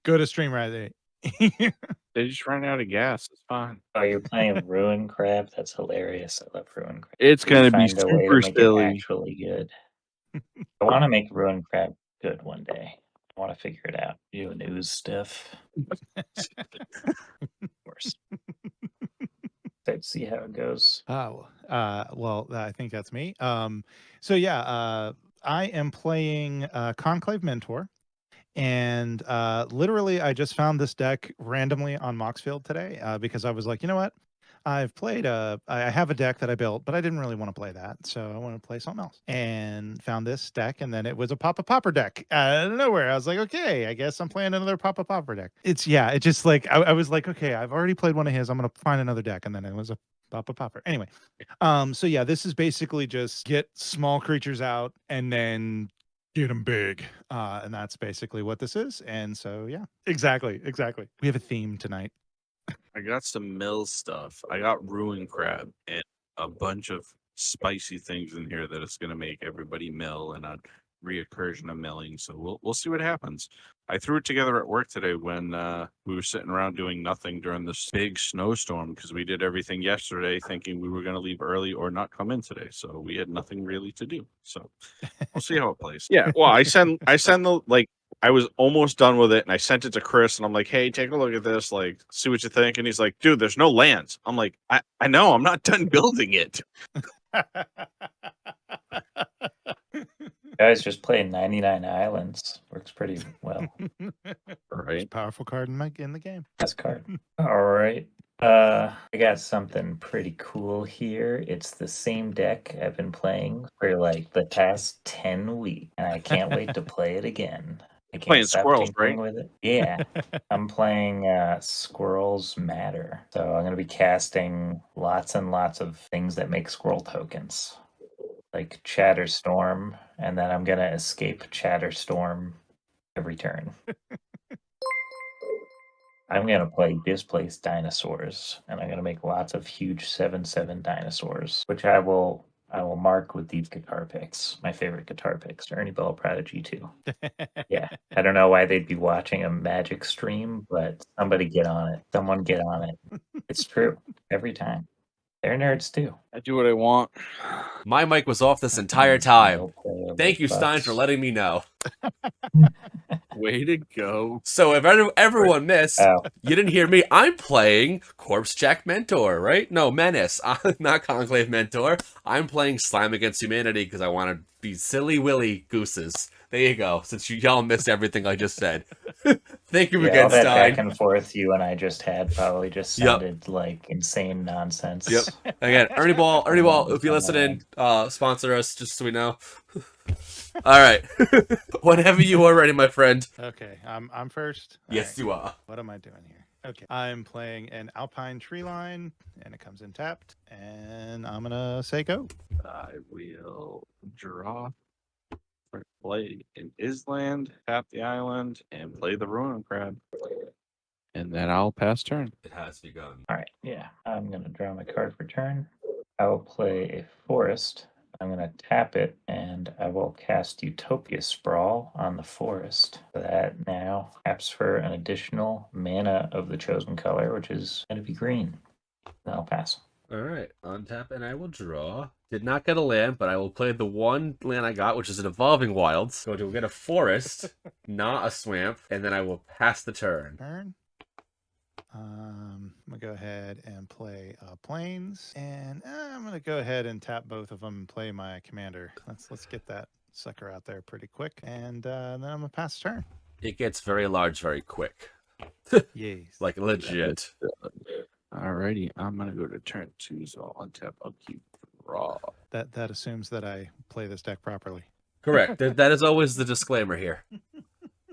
Go to stream right. They just ran out of gas. It's fine. Oh, you're playing Ruin Crab? That's hilarious. I love Ruin Crab. It's We gonna be find a way to super make it silly. actually good. I want to make Ruin Crab good one day. I want to figure it out. You and ooze stuff. Of course. Let's see how it goes. Oh, well, I think that's me. So yeah, I am playing Conclave Mentor, and literally, I just found this deck randomly on Moxfield today because I was like, you know what? I have a deck that I built, but I didn't really want to play that, so I wanted to play something else. And found this deck, and then it was a Papa Popper deck out of nowhere. I was like, okay, I guess I'm playing another Papa Popper deck. It just like I was like, okay, I've already played one of his. I'm gonna find another deck, and then it was a Papa Popper. Anyway, so yeah, this is basically just get small creatures out and then get them big, and that's basically what this is. And so yeah, exactly. We have a theme tonight. I got some mill stuff. I got ruin crab and a bunch of spicy things in here that is going to make everybody mill and a reoccursion of milling. So we'll see what happens. I threw it together at work today when we were sitting around doing nothing during this big snowstorm because we did everything yesterday thinking we were going to leave early or not come in today. So we had nothing really to do. So we'll see how it plays. Yeah. Well, I send the like I was almost done with it and I sent it to Chris and I'm like, hey, take a look at this, like, see what you think. And he's like, dude, there's no lands. I'm like, I know, I'm not done building it. Guys, just play 99 Islands. Works pretty well. Right. Powerful card in the game. Best card. All right. I got something pretty cool here. It's the same deck I've been playing for like the past 10 weeks, and I can't wait to play it again. I can't Playing stop squirrels, tinkering right? with it. Yeah. I'm playing Squirrels Matter. So I'm going to be casting lots and lots of things that make squirrel tokens, like Chatterstorm, and then I'm going to escape Chatterstorm every turn. I'm going to play Displaced Dinosaurs, and I'm going to make lots of huge 7/7 dinosaurs, which I will mark with these guitar picks. My favorite guitar picks, Ernie Bell Prodigy 2. Yeah, I don't know why they'd be watching a Magic stream, but somebody get on it. Someone get on it. It's true. Every time. They're nerds too. I do what I want. My mic was off this entire time. They'll play a Thank you, Stein, Bucks. for letting me know. Way to go. So if everyone missed, Oh, you didn't hear me. I'm playing Corpse Jack Mentor, right? No, Menace. Not Conclave Mentor. I'm playing Slime Against Humanity because I want to be silly willy gooses. There you go. Since y'all missed everything I just said. Thank you yeah, again, all that Stein. back and forth you and I just had probably just sounded like insane nonsense. Yep. Again, Ernie Ball, if you're listening, sponsor us just so we know. All right. Whenever you are ready, my friend. Okay, I'm first. Yes, All you are. What am I doing here? Okay, I'm playing an Alpine Tree Line, and it comes in tapped, and I'm gonna say go. I will draw, play an Island, tap the island, and play the ruin crab. And then I'll pass turn. It has begun. All right, yeah. I'm going to draw my card for turn. I will play a forest. I'm going to tap it, and I will cast Utopia Sprawl on the forest. That now taps for an additional mana of the chosen color, which is going to be green. Then I'll pass. All right, untap and I will draw. Did not get a land, but I will play the one land I got, which is an Evolving Wilds. So to get a forest, not a swamp, and then I will pass the turn. Turn. I'm gonna go ahead and play Plains, and I'm gonna go ahead and tap both of them and play my commander. Let's get that sucker out there pretty quick, and then I'm gonna pass the turn. It gets very large very quick. Yes. Like legit. Alrighty, I'm gonna go to turn 2, so I'll untap upkeep draw. That assumes that I play this deck properly. Correct. That is always the disclaimer here.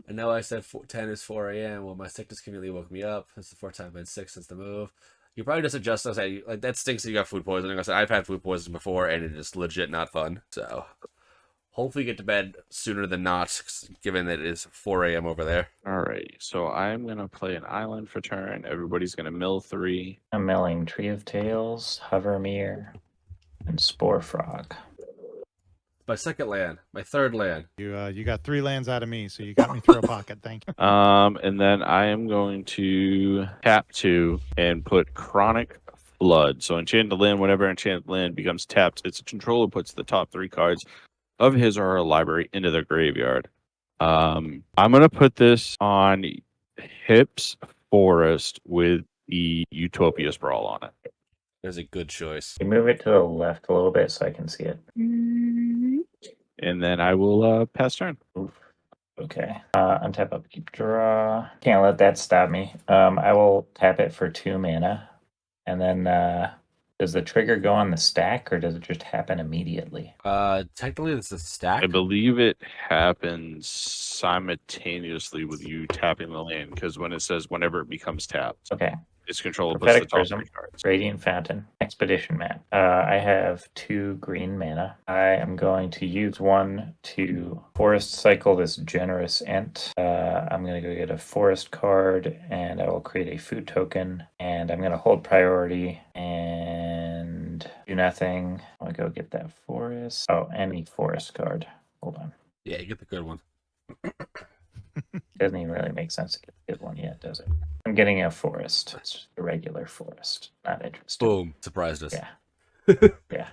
And now I said 10 is 4 a.m. Well, my sickness conveniently woke me up. It's the fourth time I've been sick since the move. You probably just adjust. I say, like, that stinks that you got food poisoning. I said, I've had food poisoning before, and it is legit not fun. So, hopefully you get to bed sooner than not, given that it is 4 a.m. over there. Alrighty, so I'm gonna play an island for turn. Everybody's gonna mill 3. I'm milling Tree of Tales, Hovermere, and Spore Frog. my second land, my third land. You got 3 lands out of me, so you got me through a pocket. Thank you. And then I am going to tap 2 and put Chronic Flood. So enchanted land, whenever enchanted land becomes tapped, its controller puts the top 3 cards of his or her library into their graveyard. I'm gonna put this on Hips Forest with the Utopia Sprawl on it. There's a good choice. You move it to the left a little bit so I can see it. And then I will pass turn. Oof. Okay. Untap, upkeep, draw. Can't let that stop me. I will tap it for 2 mana. And then does the trigger go on the stack or does it just happen immediately? Technically it's a stack. I believe it happens simultaneously with you tapping the land, because when it says whenever it becomes tapped, Okay. its controller puts the Prophetic top Prism, 3 cards. Radiant Fountain, Expedition Map. I have 2 green mana. I am going to use 1 to Forest Cycle this Generous Ent. I'm going to go get a Forest card, and I will create a food token, and I'm going to hold priority and do nothing. I'll go get that Forest. Oh, any Forest card. Hold on. Yeah, you get the good one. Doesn't even really make sense to get a good one yet, does it? I'm getting a Forest. It's just a regular Forest. Not interested. Boom. Surprised us. Yeah. Yeah.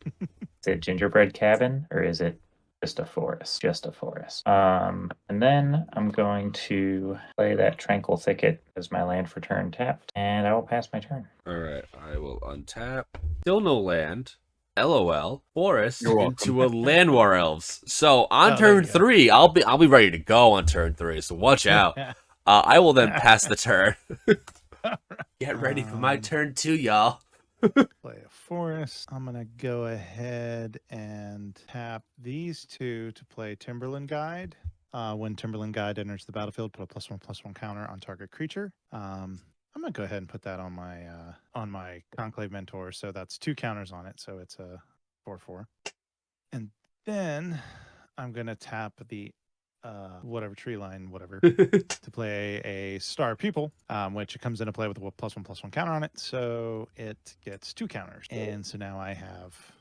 Is it gingerbread cabin or is it just a forest? Just a forest. And then I'm going to play that Tranquil Thicket as my land for turn tapped, and I will pass my turn. All right, I will untap. Still no land. LOL. Forest You're welcome. into a land war elves. So on Oh, there turn you go. 3, I'll be ready to go on turn 3. So watch out. I will then pass the turn. Get ready for my turn 2, y'all. Play a forest. I'm gonna go ahead and tap these 2 to play Timberland Guide. When Timberland Guide enters the battlefield, put a +1/+1 counter on target creature. I'm gonna go ahead and put that on my Conclave Mentor. So that's 2 counters on it. So it's a 4/4. And then I'm gonna tap the whatever tree line, whatever, to play a Star Pupil, which comes into play with a +1/+1 counter on it. So it gets 2 counters. And so now I have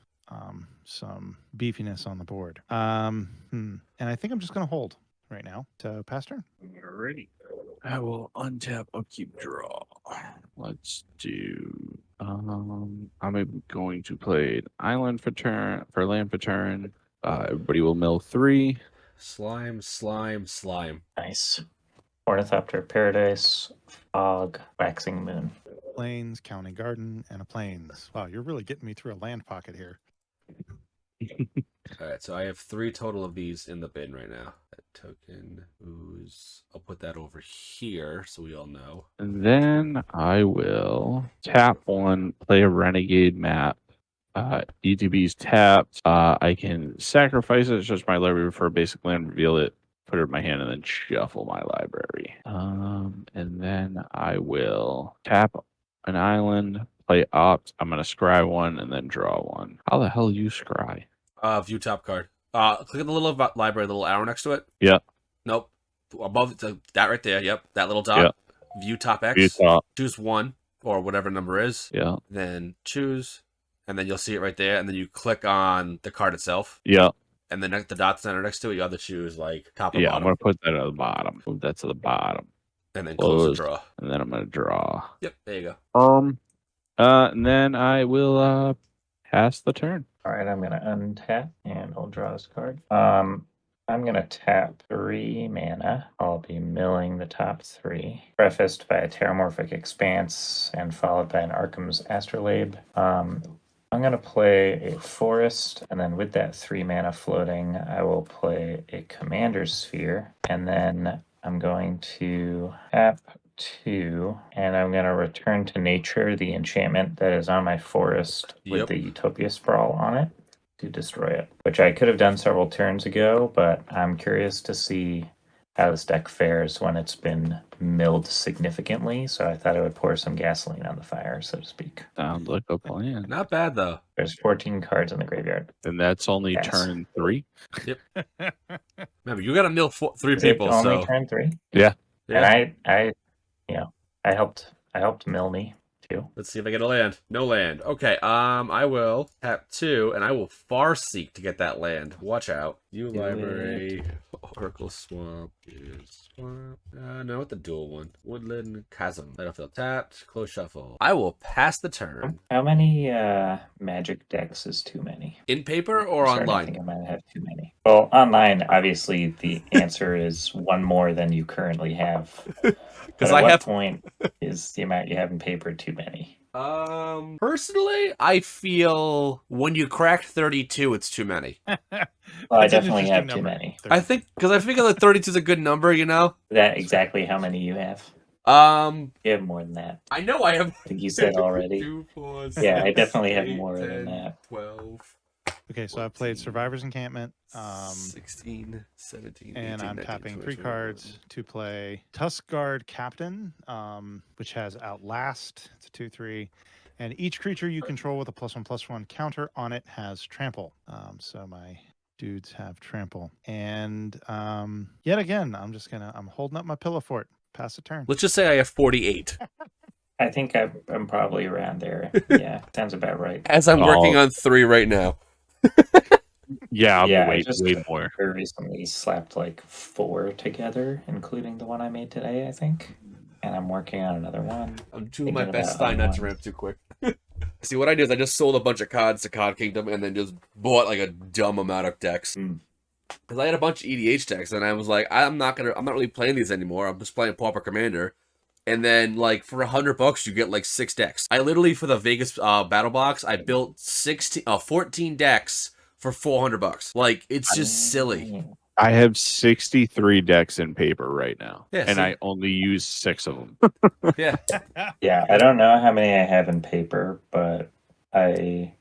some beefiness on the board. And I think I'm just going to hold right now. So pass turn. Alrighty. I will untap, upkeep, draw. Let's do. I'm going to play an island for land for turn. Everybody will mill 3. Slime, slime, slime. Nice. Ornithopter Paradise, Fog, Waxing Moon. Plains, County Garden, and a Plains. Wow, you're really getting me through a land pocket here. All right, so I have 3 total of these in the bin right now. That token ooze. I'll put that over here so we all know. And then I will tap 1, play a renegade map. ETB's tapped. I can sacrifice it. It's just my library for a basic land, reveal it, put it in my hand, and then shuffle my library. And then I will tap an island, play opt. I'm gonna scry 1 and then draw 1. How the hell you scry? View top card. Click on the little library, the little arrow next to it. Yeah. Nope. Above that right there. Yep. That little dot. View top X. View top. Choose 1 or whatever number is. Yeah. Then choose, and then you'll see it right there. And then you click on the card itself. Yeah. And then the dot center next to it, you have to choose like top or Yeah. bottom. I'm gonna put that at the bottom. Move that to the bottom. And then close the Close. draw. And then I'm gonna draw. Yep. There you go. And then I will pass the turn. All right, I'm going to untap and I'll draw this card. I'm going to tap 3 mana. I'll be milling the top 3. Prefaced by a Terramorphic Expanse and followed by an Arkham's Astrolabe. I'm going to play a Forest, and then with that 3 mana floating, I will play a Commander's Sphere. And then I'm going to tap 2, and I'm going to return to nature the enchantment that is on my forest with the Utopia Sprawl on it to destroy it, which I could have done several turns ago, but I'm curious to see how this deck fares when it's been milled significantly, so I thought I would pour some gasoline on the fire, so to speak. Sounds like a plan. Not bad though. There's 14 cards in the graveyard. And that's only Yes. turn 3. Remember, you got to mill 3 Is it people. only So turn 3? Yeah. And I helped mill me. 2. Let's see if I get a land. No land. Okay, I will tap 2, and I will far seek to get that land. Watch out. You Do library. Oracle Swamp is swamp. No, with the dual one. Woodland Chasm. Battlefield tapped. Close shuffle. I will pass the turn. How many magic decks is too many? In paper or I'm starting to online? think I might have too many. Well, online, obviously, the answer is one more than you currently have. But Because at I what have. point is the amount you have in paper too many? Personally, I feel when you crack 32, it's too many. Well, I That's an definitely interesting have too number. many. I think because I figure that 32 is a good number, you know. Is that exactly how many you have? You have more than that. I know I have. I think you said already. 2, 4, Yeah, I 6, definitely have 8, more 10, than that. 12. Okay, so I've played 14, Survivor's Encampment. 16, 17, And 18, I'm 19, tapping 20, 3 21. cards to play Tuskguard Captain, which has Outlast. It's a 2/3. And each creature you control with a +1/+1 counter on it has Trample. So my dudes have Trample. And yet again, I'm holding up my pillow fort. Pass the turn. Let's just say I have 48. I think I'm probably around there. Yeah, sounds about right. As I'm working on 3 right now. Yeah, I'm Yeah, way, I just way more. very recently slapped like 4 together, including the one I made today, I think. And I'm working on another one. I'm doing my Thinking best about Stein not to other ramp too quick. See, what I did is I just sold a bunch of cards to Card Kingdom and then just bought like a dumb amount of decks. Mm. Because I had a bunch of EDH decks and I was like, I'm not really playing these anymore. I'm just playing Pauper Commander. And then, like, for $100, you get like 6 decks. I literally, for the Vegas battle box, I built 14 decks for $400. Like, it's just silly. I have 63 decks in paper right now, Yeah, and see? I only use 6 of them. Yeah. Yeah, I don't know how many I have in paper, but I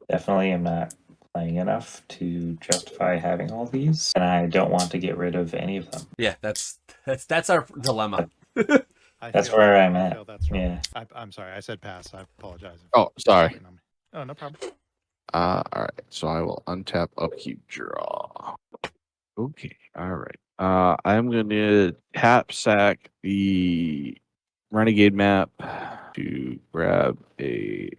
definitely am not playing enough to justify having all these, and I don't want to get rid of any of them. Yeah, that's our dilemma. That's where I'm at. That's right. Yeah. I'm sorry. I said pass. I apologize. Oh, sorry. Oh, no problem. All right, so I will untap, upkeep, draw. Okay, all right. I'm gonna tap sack the renegade map to grab a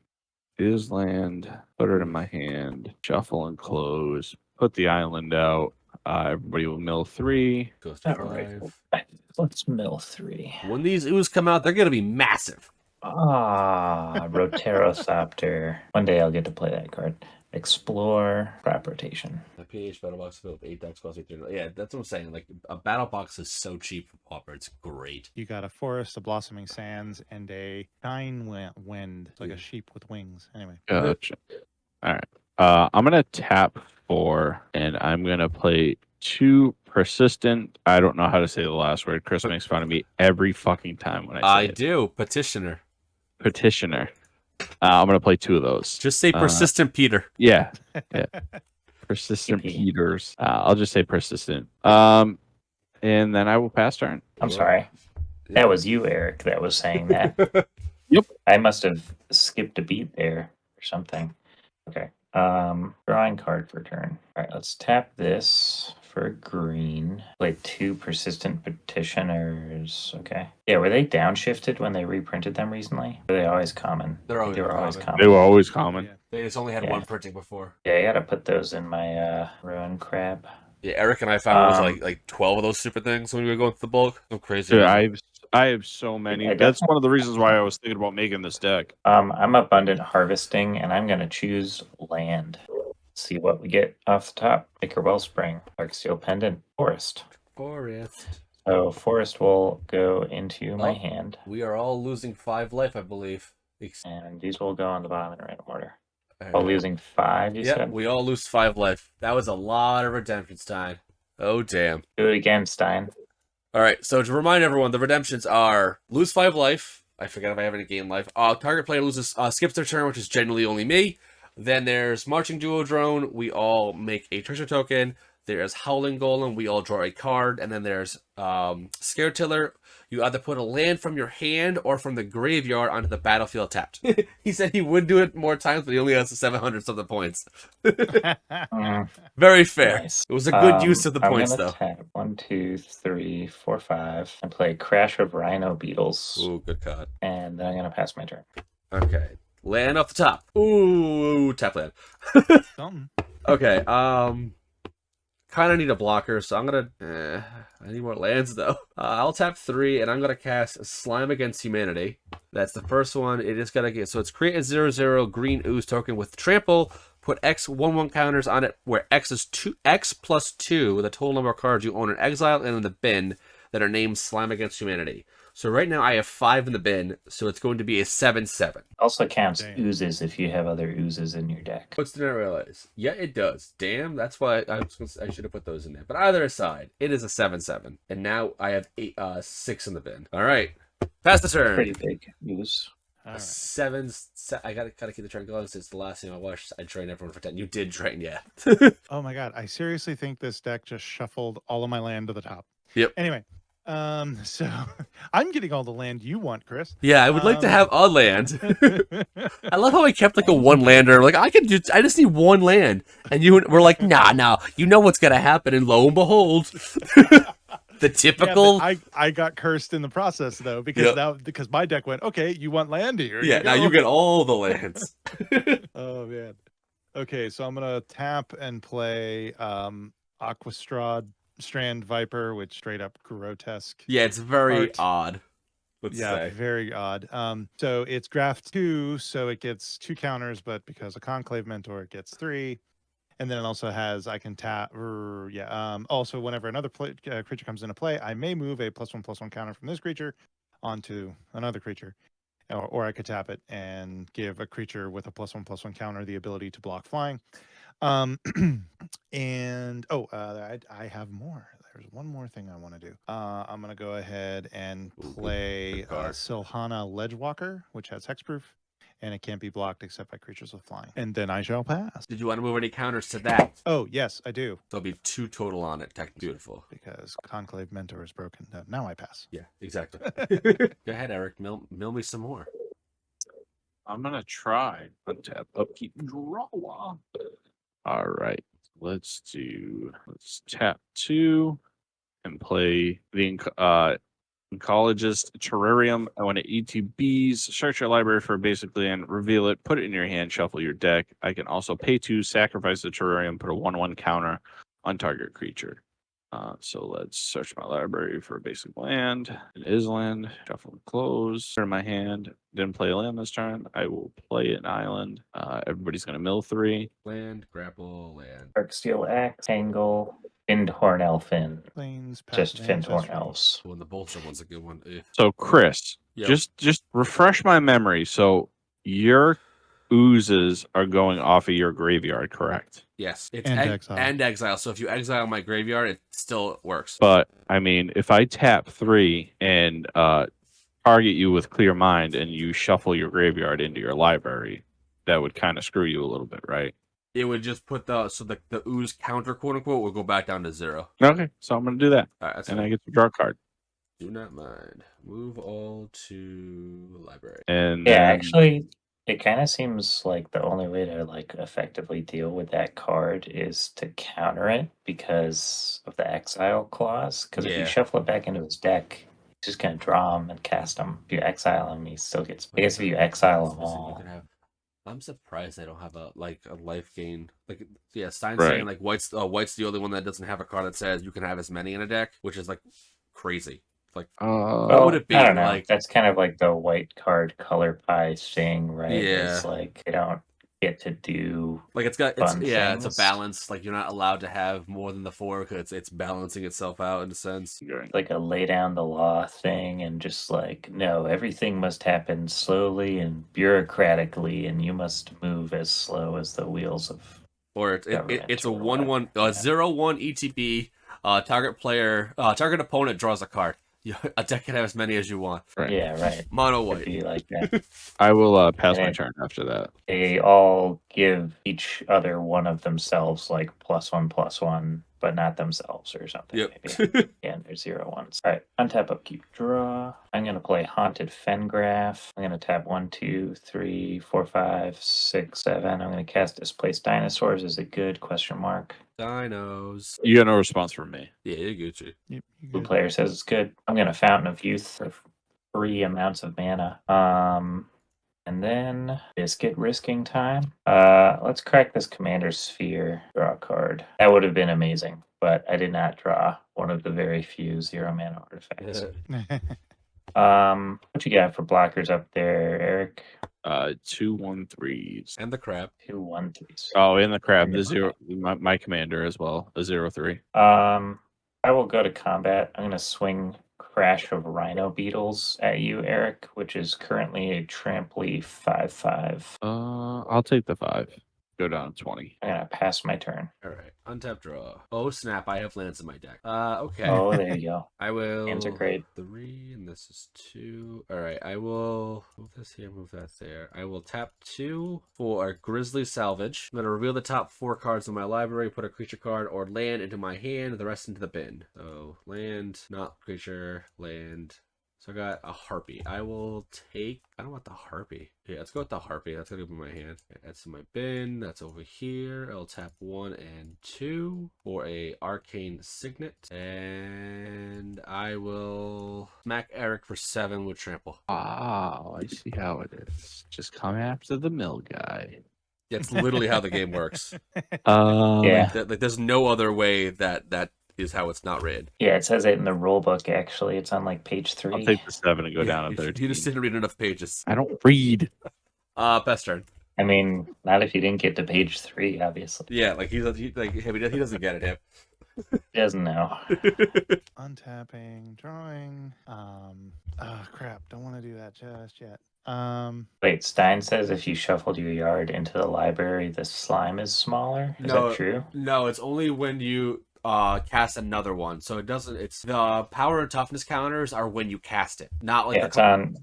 Island, put it in my hand, shuffle and close, put the island out. Everybody will mill 3. Goes to All right. 5. Let's mill 3. When these ooze come out, they're going to be massive. Roterothopter. One day I'll get to play that card. Explore, crop rotation. A PH battle box filled with 8 decks cost me $3. Yeah, that's what I'm saying. Like, a battle box is so cheap for Pauper. It's great. You got a forest, a blossoming sands, and a shine wind. It's like a sheep with wings. Anyway. Gotcha. All right. I'm gonna tap 4, and I'm gonna play 2 persistent. I don't know how to say the last word. Chris makes fun of me every fucking time when I say I it. do. Petitioner. Petitioner. I'm gonna play 2 of those. Just say persistent Peter. Yeah. Persistent PP. Peters. I'll just say persistent. And then I will pass turn. I'm sorry. That was you, Eric, that was saying that. Yep. I must have skipped a beat there or something. Okay. Drawing card for turn. All right, let's tap this for green. Play 2 persistent petitioners. Okay. Yeah, were they downshifted when they reprinted them recently? Were they always common? They're always They were always common. common. They were always common. Yeah. They just only had Yeah. one printing before. Yeah, I gotta put those in my ruin crab. Yeah, Eric and I found it was like 12 of those stupid things when we were going through the bulk. So crazy. Dude, I have so many. I That's one of the reasons why I was thinking about making this deck. I'm abundant harvesting, and I'm gonna choose land. See what we get off the top. Ichor Wellspring, Darksteel Pendant, Forest. Forest. So Forest will go into my Oh. hand, We are all losing 5 life, I believe. and these will go on the bottom in random order. All All right. losing 5, you Yeah, said? we all lose 5 life. That was a lot of redemption time. Oh, damn. Do it again, Stein. All right, so to remind everyone, the redemptions are lose 5 life. I forget if I have any gain life. Target player loses skips their turn, which is generally only me. Then there's Marching Duo Drone. We all make a treasure token. There's Howling Golem. We all draw a card, and then there's Scare Tiller. You either put a land from your hand or from the graveyard onto the battlefield tapped. He said he would do it more times, but he only has 700 something points. Very fair. Nice. It was a good use of the I'm points, gonna though. tap 1, 2, 3, 4, 5, and play Crash of Rhino Beetles, Ooh, good card. and then I'm gonna pass my turn. Okay. Land off the top. Ooh, tap land. Something. Okay, kind of need a blocker, so I'm gonna... I need more lands, though. I'll tap 3, and I'm gonna cast Slime Against Humanity. That's the first one. It is gonna get... So it's create a 0/0 green ooze token with trample. Put X 1/1 counters on it, where X is X plus 2, the total number of cards you own in exile and in the bin that are named Slime Against Humanity. So right now I have 5 in the bin, so it's going to be a 7/7. Also counts Damn. oozes if you have other oozes in your deck. What's the not realize? Yeah, it does. Damn, that's why I should have put those in there. But either aside, it is a 7/7, and now I have 6 in the bin. All right, pass the turn. Pretty big ooze. All A right. 7. I gotta keep the train going. Since the last time I watched, I trained everyone for 10. You did train, yeah. Oh my god, I seriously think this deck just shuffled all of my land to the top. Yep. Anyway, so I'm getting all the land you want, Chris. Yeah, I would like to have a land. Yeah, I love how I kept like a 1-lander. Like I just need 1 land, and you were like, nah, you know what's gonna happen, and lo and behold, the typical. but I got cursed in the process though because my deck went, okay, you want land here? Yeah, now you get all the lands. Oh man. Okay, so I'm gonna tap and play Strand Viper, which straight up grotesque. Yeah, it's very Art. odd. Let's Yeah, say. very odd. So it's draft 2, so it gets 2 counters, but because of Conclave Mentor, it gets 3. And then it also has I can tap. Also, whenever another creature comes into play, I may move a +1/+1 counter from this creature onto another creature, or I could tap it and give a creature with a +1/+1 counter the ability to block flying. And I have more. There's one more thing I want to do. I'm gonna go ahead and play good card. Silhana Ledgewalker, which has hexproof, and it can't be blocked except by creatures with flying. And then I shall pass. Did you want to move any counters to that? Oh yes, I do, There'll be 2 total on it. Beautiful. because Conclave Mentor is broken. Now I pass. Yeah, exactly. Go ahead, Eric. Mill me some more. I'm gonna try untap, upkeep, draw. All right. Let's tap 2 and play the Oncologist Terrarium. I want to ETBs, search your library for a basic land, reveal it, put it in your hand, shuffle your deck. I can also pay 2, sacrifice the Terrarium, put a 1/1 counter on target creature. So let's search my library for a basic land. It is land. Shuffle and close. Turn my hand. Didn't play a land this turn. I will play an island. Everybody's going to mill 3. Land, grapple, land. Darksteel Axe, Tangle, Finned Horn Elfin. Plains, Just Finned Horn Elves. Oh, and the bolster one's a good one. So Chris, Yep. just refresh my memory. So your oozes are going off of your graveyard, correct? Yes, it's And exile. And exile. So if you exile my graveyard, it still works. But I mean, if I tap 3 and target you with Clear Mind and you shuffle your graveyard into your library, that would kind of screw you a little bit, right? It would just put the ooze counter, quote unquote, will go back down to 0. Okay, so I'm gonna do that, All right, that's and fine. I get to draw a card. Do not mind. Move all to library. And Yeah, then- actually, it kind of seems like the only way to like effectively deal with that card is to counter it because of the exile clause. Because if Yeah. you shuffle it back into his deck, he's just gonna draw him and cast him. If you exile him, he still gets. I guess if you exile them all, I'm surprised I don't have a life gain. Stein's Right. saying like white's the only one that doesn't have a card that says you can have as many in a deck, which is like crazy. Like Uh, would it be, I don't know. like- That's kind of like the white card color pie thing, right? Yeah. It's like they don't get to do. it's Fun it's a things. balance. Like you're not allowed to have more than the 4 because it's balancing itself out in a sense. Like a lay down the law thing and just like no, everything must happen slowly and bureaucratically and you must move as slow as the wheels of Or Government it's a or 1/1 0/1 ETB. Target opponent draws a card. A deck can have as many as you want. Right. yeah, right. Mono It'd white. be like that. I will pass my And- turn after that. They all give each other one of themselves like +1/+1 but not themselves or something. Yep. Maybe. Yeah, there's 0 1s. All right, untap, upkeep, draw. I'm gonna play Haunted Fengraph. I'm gonna tap 1, 2, 3, 4, 5, 6, 7. I'm gonna cast Displace Dinosaurs. Is it good? Question mark. Dinos. You got no response from me. Yeah, you're Gucci. You Blue good? player says it's good. I'm gonna Fountain of Youth for 3 amounts of mana. And then biscuit risking time. Let's crack this Commander Sphere. Draw a card. That would have been amazing, but I did not draw one of the very few 0 mana artifacts. What you got for blockers up there, Eric? 2 1-3s. And the crab. 2 1-3s. Oh, and the crab, the 0, my commander as well, a 0-3. I will go to combat. I'm gonna swing Crash of Rhino Beetles at you, Eric, which is currently a tramply 5/5. I'll take the 5. Go down to 20. I'm gonna pass my turn. All right. Untap draw. Oh, snap. I have lands in my deck. Okay. Oh, there you go. I will. Hands are great. 3, and this is 2. All right. I will move this here, move that there. I will tap 2 for Grizzly Salvage. I'm going to reveal the top 4 cards in my library, put a creature card or land into my hand, the rest into the bin. So land, not creature, land. So I got a Harpy. I will take... I don't want the Harpy. Yeah, let's go with the Harpy. That's going to be in my hand. Okay, that's in my bin. That's over here. I'll tap 1 and 2 for a Arcane Signet. And I will smack Eric for 7 with Trample. Oh, I see how it is. Just come after the mill guy. That's literally how the game works. Yeah. Like, there's no other way that is how it's not read. Yeah, it says it in the rule book, actually. It's on like page 3. I'll take the 7 and go down to 13. You just didn't read enough pages. I don't read. Best turn. I mean, not if you didn't get to page 3, obviously. Yeah, like he doesn't get it. Him. He doesn't know. Untapping, drawing. Crap. Don't want to do that just yet. Wait, Stein says if you shuffled your yard into the library, the slime is smaller. Is No, that true? No, it's only when you cast another one. So it doesn't. It's the power and toughness counters are when you cast it, not like Yeah, it's on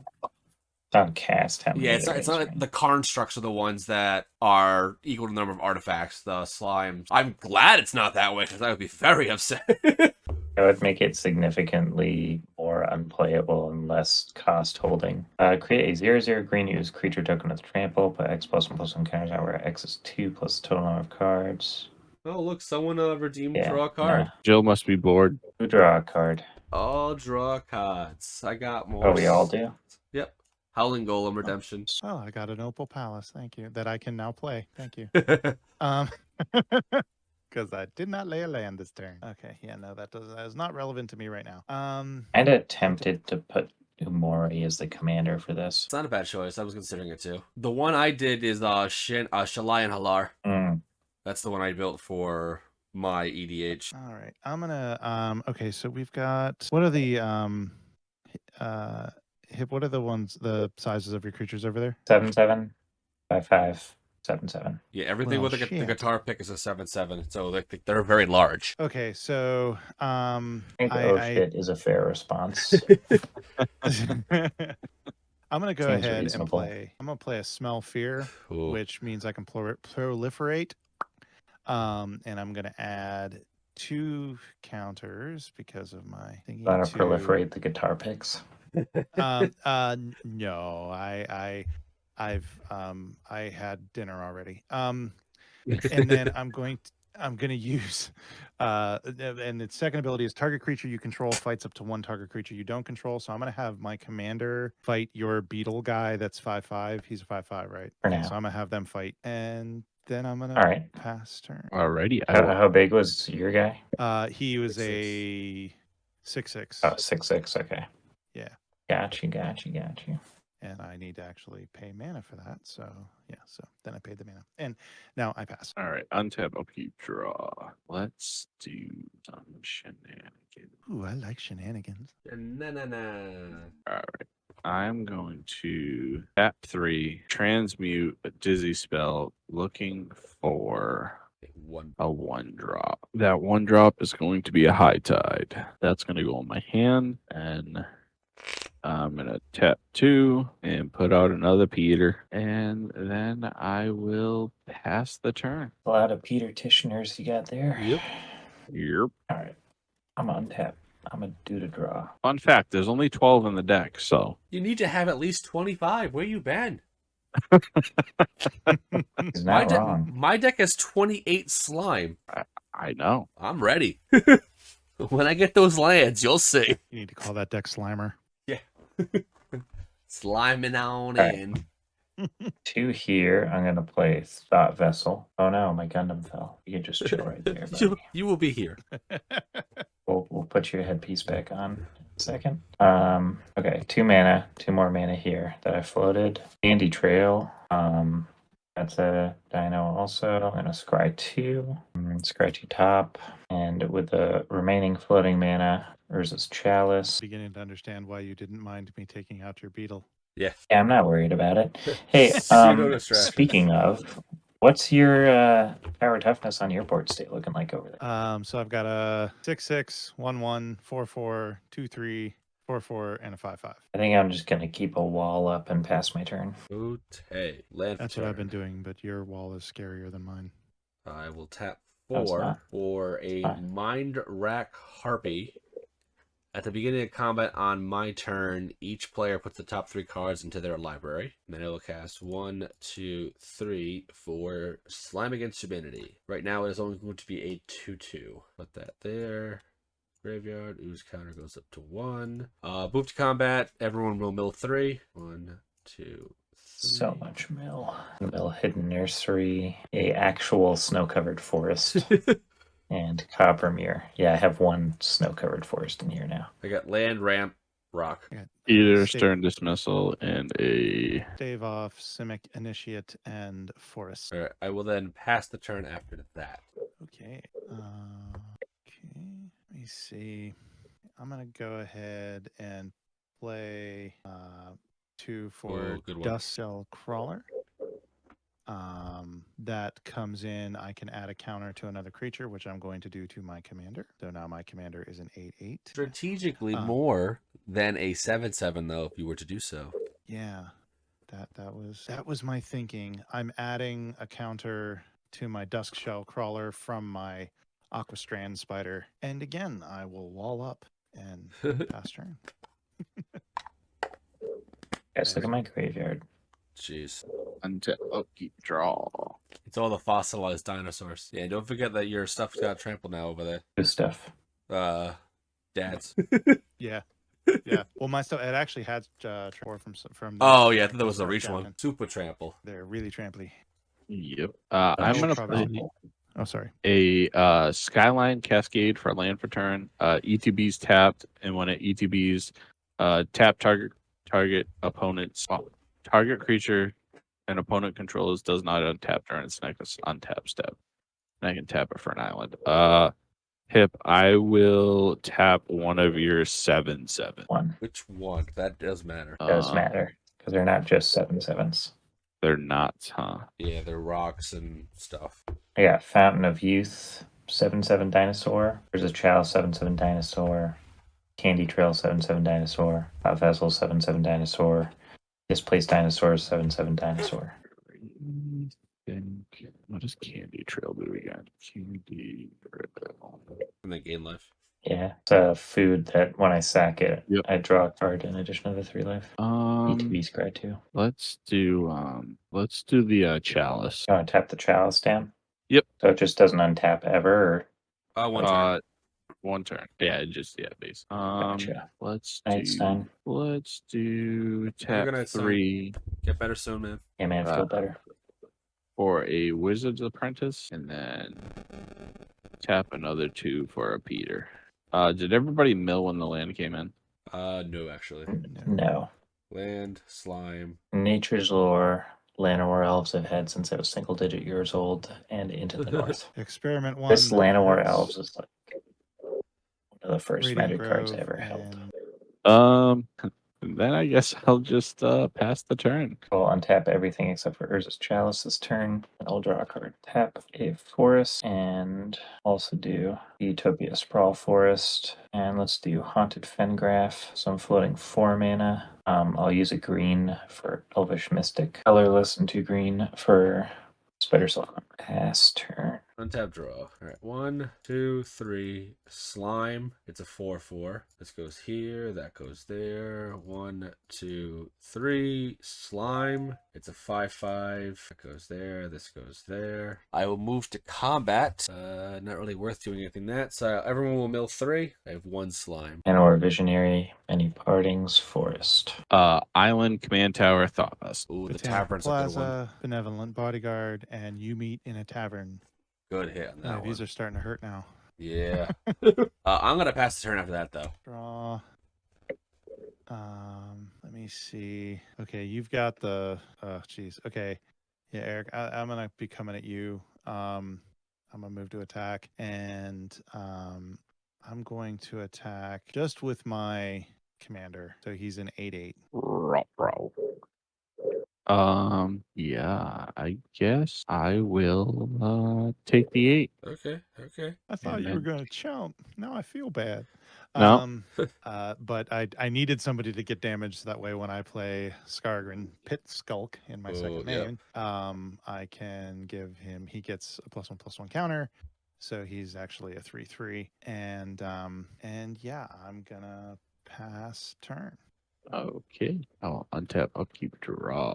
cast. How many Yeah, it's there not is, like right? the constructs are the ones that are equal to the number of artifacts. The slimes. I'm glad it's not that way because I would be very upset. That would make it significantly more unplayable and less cost holding. Create a 0/0 green use creature token with trample, put X +1/+1 counters out where X is 2 plus the total number of cards. Oh, look, someone redeemed Yeah, draw a card. nah. Jill must be bored. Who draw a card? All draw cards. I got more. Oh, we all do? Yep. Howling Golem Redemption. Oh, I got an Opal Palace. Thank you. That I can now play. Thank you. Oh, Because I did not lay a land this turn. Okay, yeah, no, that is not relevant to me right now. Kinda tempted to put Umori as the commander for this. It's not a bad choice. I was considering it too. The one I did is Shalai and Halar. That's the one I built for my EDH. All right, I'm gonna okay, so we've got what are the what are the ones, the sizes of your creatures over there? 7/7, 5/5, 7/7. Yeah, everything Well, with the shit. guitar pick is a 7/7, so they're very large. Okay, so I think shit is a fair response. I'm gonna go Seems ahead and reasonable. play. I'm gonna play a Smell Fear, Ooh. which means I can proliferate. And I'm gonna add 2 counters because of my thinking. Want to proliferate the guitar picks? No, I had dinner already. And then I'm gonna use and its second ability is target creature you control fights up to 1 target creature you don't control. So I'm gonna have my commander fight your beetle guy that's 5/5. He's a 5/5, right? For Okay, now. so I'm gonna have them fight, and then I'm gonna All right. pass turn. Alrighty. How big was your guy? He was 6/6. a 6/6. Oh, 6/6. Okay. Yeah. Got you. And I need to actually pay mana for that. So yeah, so then I paid the mana. And now I pass. All right. Untap, upkeep, draw. Let's do some shenanigans. Ooh, I like shenanigans. All right. I'm going to tap 3, transmute a dizzy spell, looking for a 1-drop. That 1-drop is going to be a high tide. That's going to go in my hand, and I'm going to tap 2 and put out another Peter, and then I will pass the turn. A lot of Peter Tishners you got there. Yep. Yep. All right. I'm on tap. I'm a do to draw. Fun fact: there's only 12 in the deck, so You need to have at least 25. Where you been? He's not wrong. My deck has 28 slime. I know. I'm ready. When I get those lands, you'll see. You need to call that deck Slimer. Yeah. Sliming on All right. in. 2 here. I'm gonna play Thought Vessel. Oh no, my Gundam fell. You can just chill right there, buddy. You will be here. We'll put your headpiece back on in a second. Okay, 2 mana, 2 more mana here that I floated. Candy Trail. That's a dino also. I'm gonna scry 2. Scry 2 top. And with the remaining floating mana, Urza's Chalice. Beginning to understand why you didn't mind me taking out your beetle. Yeah. Yeah, I'm not worried about it. Hey, No distraction. speaking of, what's your power toughness on your board state looking like over there? So I've got a 6/6, 1/1, 4/4, 2/3, 4/4, and a 5/5. I think I'm just gonna keep a wall up and pass my turn. Okay. Land That's for what I've been turn. doing, but your wall is scarier than mine. I will tap No, it's 4 not. for a Fine. Mind Rack Harpy. At the beginning of combat on my turn, each player puts the top 3 cards into their library. Then I will cast 1, 2, 3 for Slime Against Humanity. Right now it is only going to be a 2/2. Put that there. Graveyard. Ooze counter goes up to 1. Move to combat. Everyone will mill 3. 1, 2, 3. So much mill. Mill Hidden Nursery, a actual snow-covered forest, and Coppermere. Yeah, I have 1 snow-covered forest in here now. I got land, ramp, rock. I got Either Stave- stern dismissal and a Stave off, Simic Initiate, and Forest. All right, I will then pass the turn after that. Okay. Let me see. I'm gonna go ahead and play 2 for Oh, good one. Dust Cell Crawler. That comes in. I can add a counter to another creature, which I'm going to do to my commander. So now my commander is an 8/8. Strategically more than a 7/7 though, if you were to do so. Yeah, that was my thinking. I'm adding a counter to my Dusk Shell Crawler from my Aquastrand Spider, and again I will wall up and pass turn. Guys, look at my graveyard. Jeez. untap upkeep draw. It's all the fossilized dinosaurs. Yeah, don't forget that your stuff's got trampled now over there. Good stuff. Dad's. Yeah, yeah. Well, my stuff it actually had trample from. Oh yeah, I thought that was the reach one. Super trample. They're really tramply. Yep. I I'm will gonna probably- play Oh, sorry. a Skyline Cascade for land for turn. ETB's tapped, and when it ETB's, tap target opponent's target creature an opponent controls does not untap during its next untap step. And I can tap it for an island. Hip, I will tap one of your 7/7. 1 Which one? That does matter. does matter because they're not just 7/7s. They're not, huh? Yeah, they're rocks and stuff. I got Fountain of Youth, 7/7 dinosaur. There's a Chalice 7/7 dinosaur. Candy Trail 7/7 dinosaur. Hot Vessel 7/7 dinosaur. Displaced Dinosaur 7/7 dinosaur. What does Candy Trail do again? Candy Trail. And then gain life. Yeah, it's a food that when I sack it, Yep. I draw a card in addition to the 3 life. ETB scry 2. Let's do the Chalice. You want to tap the Chalice down? Yep. So it just doesn't untap ever? Or... One turn. One turn. Yeah, base. Gotcha. Let's Einstein. do tap Good night, son. 3 Get better soon, man. Yeah, man, feel better. for a Wizard's Apprentice, and then tap another 2 for a Peter. Did everybody mill when the land came in? No, actually. No. Land, slime. Nature's Lore, Llanowar Elves I've had since I was single-digit years old, and Into the North. Experiment 1. This Llanowar that's Elves is like one of the first Radiant magic cards I Grove ever held. and Then I guess I'll just pass the turn. I'll untap everything except for Urza's Chalice this turn, and I'll draw a card. Tap a forest, and also do Utopia Sprawl Forest, and let's do Haunted Fengraph. So I'm floating 4 mana. I'll use a green for Elvish Mystic, colorless, and 2 green for Spider Silk. Pass turn. Untap draw. All right, 1, 2, 3. Slime. It's a 4/4. This goes here. That goes there. 1, 2, 3. Slime. It's a 5/5. That goes there. This goes there. I will move to combat. Not really worth doing anything that. So everyone will mill 3. I have 1 slime. And or visionary, many partings, forest. Island, command tower, thought bus. Ooh, the Botanical tavern's a good one. Plaza, benevolent bodyguard, and you meet in a tavern. Good hit on that Yeah, one. these are starting to hurt now. Yeah. I'm gonna pass the turn after that though. Draw. Let me see. Okay, you've got the. Oh, geez. Okay, yeah, Eric, I'm gonna be coming at you. I'm gonna move to attack, and I'm going to attack just with my commander. So he's an 8/8. Yeah, I guess I will take the 8. Okay. I thought And you were then- gonna chump. Now I feel bad. No. But I needed somebody to get damage so that way when I play Skargrin Pit Skulk in my second yeah. main, I can give him. He gets a +1/+1 counter, so he's actually a 3/3. And yeah, I'm gonna pass turn. Okay. I'll untap, upkeep, draw.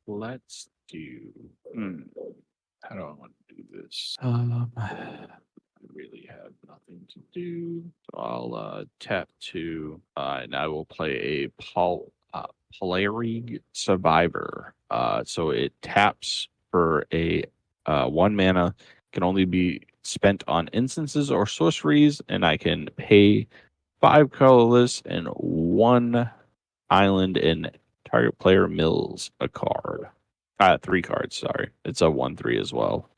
Let's do. How do I want to do this? I really have nothing to do. So I'll tap 2, and I will play a Polaric Survivor. So it taps for a 1 mana, can only be spent on instances or sorceries, and I can pay 5 colorless and 1 island, and target player mills a card. 3 cards, sorry. It's a 1/3 as well.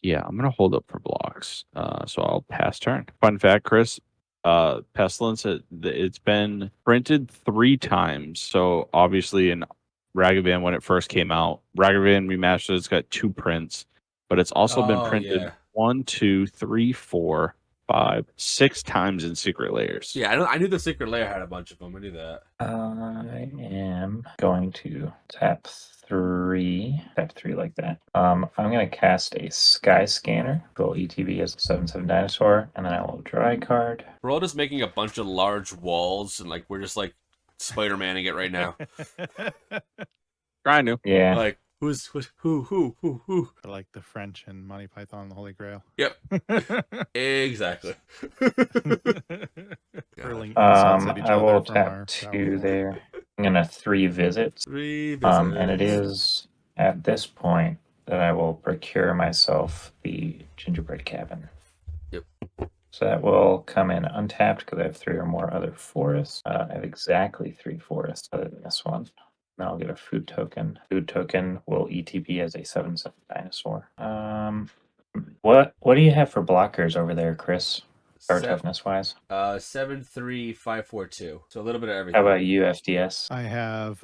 Yeah, I'm gonna hold up for blocks. So I'll pass turn. Fun fact, Chris. Pestilence, it's been printed 3 times. So obviously in Ragavan when it first came out, Ragavan Remastered, it's got 2 prints, but it's also been printed Yeah. 1, 2, 3, 4, 5, 6 times in Secret Layers. Yeah, I knew the Secret Lair had a bunch of them. I knew that. I am going to tap 3 like that. I'm going to cast a Sky Scanner. Roll ETB as a 7/7 dinosaur, and then I will draw a card. We're all just making a bunch of large walls, and like we're just like Spider-Maning it right now. Trying to. Yeah. Like who? Like the French and Monty Python and the Holy Grail. Yep. Exactly. Hurling insults at each I other will from tap our 2 there. I'm going to 3 visits. 3 visits. And it is at this point that I will procure myself the gingerbread cabin. Yep. So that will come in untapped because I have 3 or more other forests. I have exactly 3 forests other than this one. Then I'll get a food token. Food token will ETB as a 7/7 dinosaur. What do you have for blockers over there, Chris? Or toughness wise? 7-3-5-4-2. So a little bit of everything. How about you, FDS? I have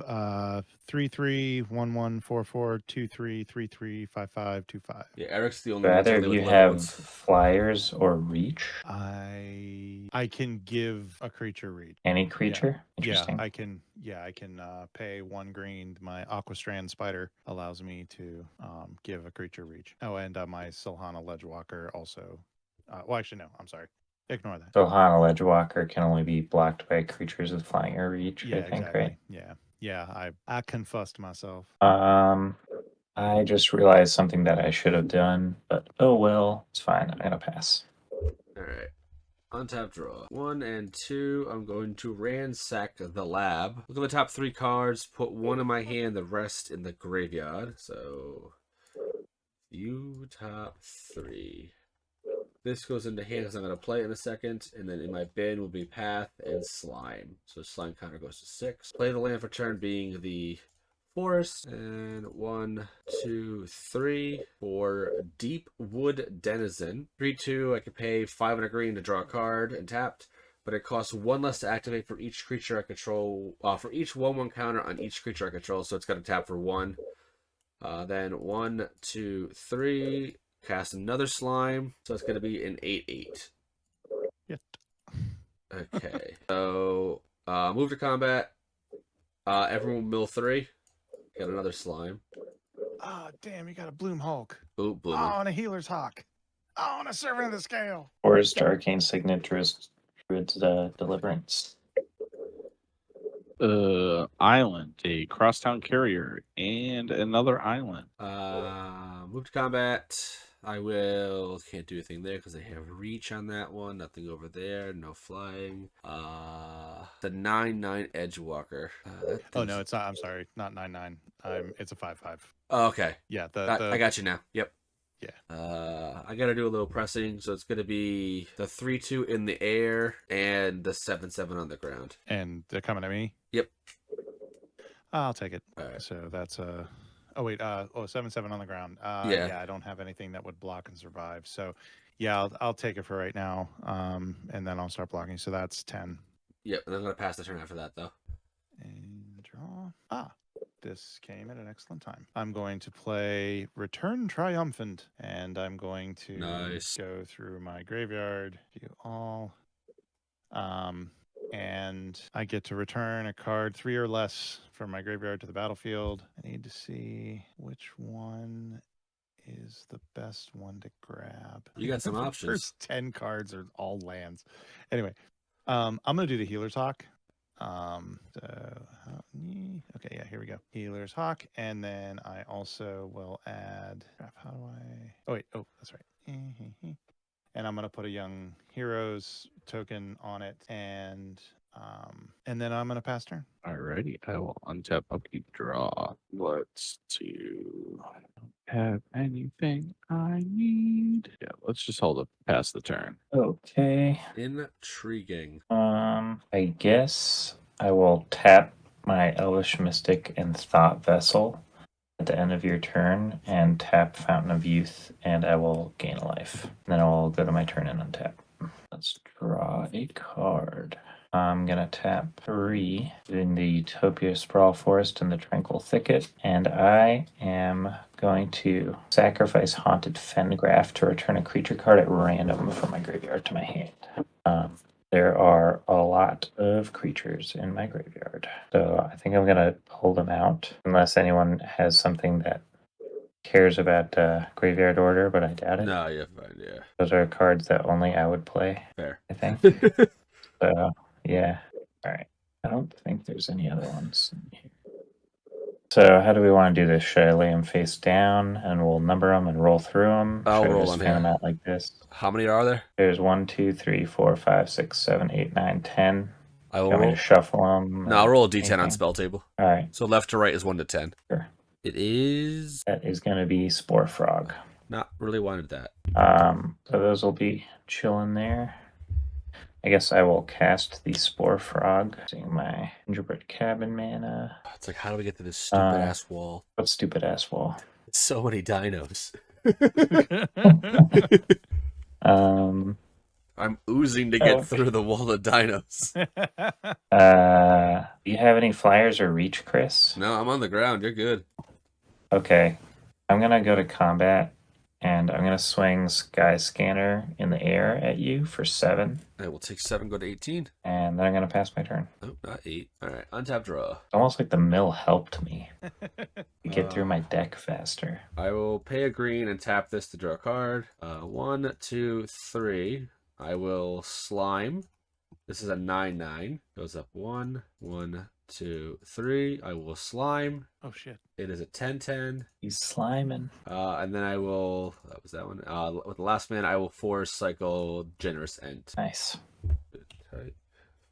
3/3, 1/1, 4/4, 2/3, 3/3, 5/5, 2/5. Yeah, Eric's the only one Rather with you little have ones. flyers or reach? I can give a creature reach. Any creature? Interesting. I can pay 1 green. My Aquastrand Spider allows me to give a creature reach. Oh, and my Silhana Ledgewalker also. Well, actually, no. I'm sorry. Ignore that. So Hana Ledgewalker can only be blocked by creatures with flying or reach, Yeah, I think, exactly. Yeah. I confussed myself. right? I just realized something that I should have done, but oh well, it's fine. I'm gonna pass. Alright. Untap draw. 1 and 2. I'm going to ransack the lab. Look at the top 3 cards. Put 1 in my hand, the rest in the graveyard. So you top 3. This goes into hand because I'm going to play it in a second. And then in my bin will be Path and Slime. So Slime counter goes to 6. Play the land for turn being the forest. And 1, 2, 3 for Deep Wood Denizen. 3/2, I could pay 5 and a green to draw a card and tapped. But it costs 1 less to activate for each creature I control. For each 1/1 counter on each creature I control. So it's got to tap for 1. Then 1, 2, 3. Cast another slime, so it's going to be an 8/8. Yep. Okay, so move to combat. Everyone will mill 3. Got another slime. Oh, damn, you got a Bloom Hulk. Oh, Oh, blooming. and a Healer's Hawk. Oh, and a Servant of the Scale. Forest Arcane Signatures Druid's Deliverance. Island, a crosstown carrier, and another island. Move to combat. I will. Can't do anything there because they have reach on that one. Nothing over there. No flying. The 9/9 Edgewalker. That Oh, no, thing's- it's not. I'm sorry. Not 9/9. It's a 5/5. Oh, okay. Yeah, I got you now. Yep. Yeah. I gotta do a little pressing, so it's gonna be the 3/2 in the air and the 7/7 on the ground. And they're coming at me. Yep. I'll take it. All right. So that's a. Oh wait. 7/7 on the ground. Yeah. Yeah. I don't have anything that would block and survive. So, yeah, I'll take it for right now. And then I'll start blocking. So that's 10. Yep. And I'm gonna pass the turn after that, though. And draw. This came at an excellent time. I'm going to play Return Triumphant, and I'm going to Nice. go through my graveyard, view all. And I get to return a card 3 or less from my graveyard to the battlefield. I need to see which one is the best one to grab. You got some The options. First 10 cards are all lands. Anyway, I'm going to do the Healer's Hawk. Okay, yeah, here we go. Healer's Hawk, and then I also will add. How do I? Oh wait, that's right. And I'm gonna put a Young Heroes token on it, and then I'm gonna pass turn. Alrighty, I will untap, upkeep, draw. Let's do. I don't have anything I need. Yeah, let's just hold up past the turn. Okay. Intriguing. I guess I will tap my Elvish Mystic and Thought Vessel at the end of your turn and tap Fountain of Youth, and I will gain a life. And then I will go to my turn and untap. Let's draw a card. I'm going to tap 3 in the Utopia Sprawl Forest and the Tranquil Thicket, and I am going to sacrifice Haunted Fengraf to return a creature card at random from my graveyard to my hand. There are a lot of creatures in my graveyard, so I think I'm going to pull them out unless anyone has something that cares about graveyard order, but I doubt it. No, you're fine. Yeah. Those are cards that only I would play, Fair. I think. So, yeah. All right. I don't think there's any other ones in here. So, how do we want to do this? Should I lay them face down and we'll number them and roll through them? I'll Should I roll just them fan them here. out like this? How many are there? There's 1, 2, 3, 4, 5, 6, 7, 8, 9, 10. I will Want me roll. to shuffle them? No, I'll roll a D10 on anything? spell table. All right. So left to right is 1 to 10. Sure. It is That is going to be Spore Frog. not really wanted that. So those will be chilling there. I guess I will cast the Spore Frog using my Gingerbread Cabin mana. It's like, how do we get to this stupid ass wall? What stupid ass wall? So many dinos. I'm oozing to get through the wall of dinos. Do you have any flyers or reach, Chris? No, I'm on the ground. You're good. Okay. I'm gonna go to combat and I'm gonna swing Sky Scanner in the air at you for 7. I will take 7, go to 18. And then I'm gonna pass my turn. Oh, not 8. All right, untap draw. Almost like the mill helped me to get through my deck faster. I will pay a green and tap this to draw a card. 1, 2, 3. I will slime. This is a 9/9. Goes up 1, 1, 2, 3. I will slime. Oh shit. It is a 10/10. He's sliming. And then I will. That was that one. With the last man, I will force cycle Generous End. Nice. Type.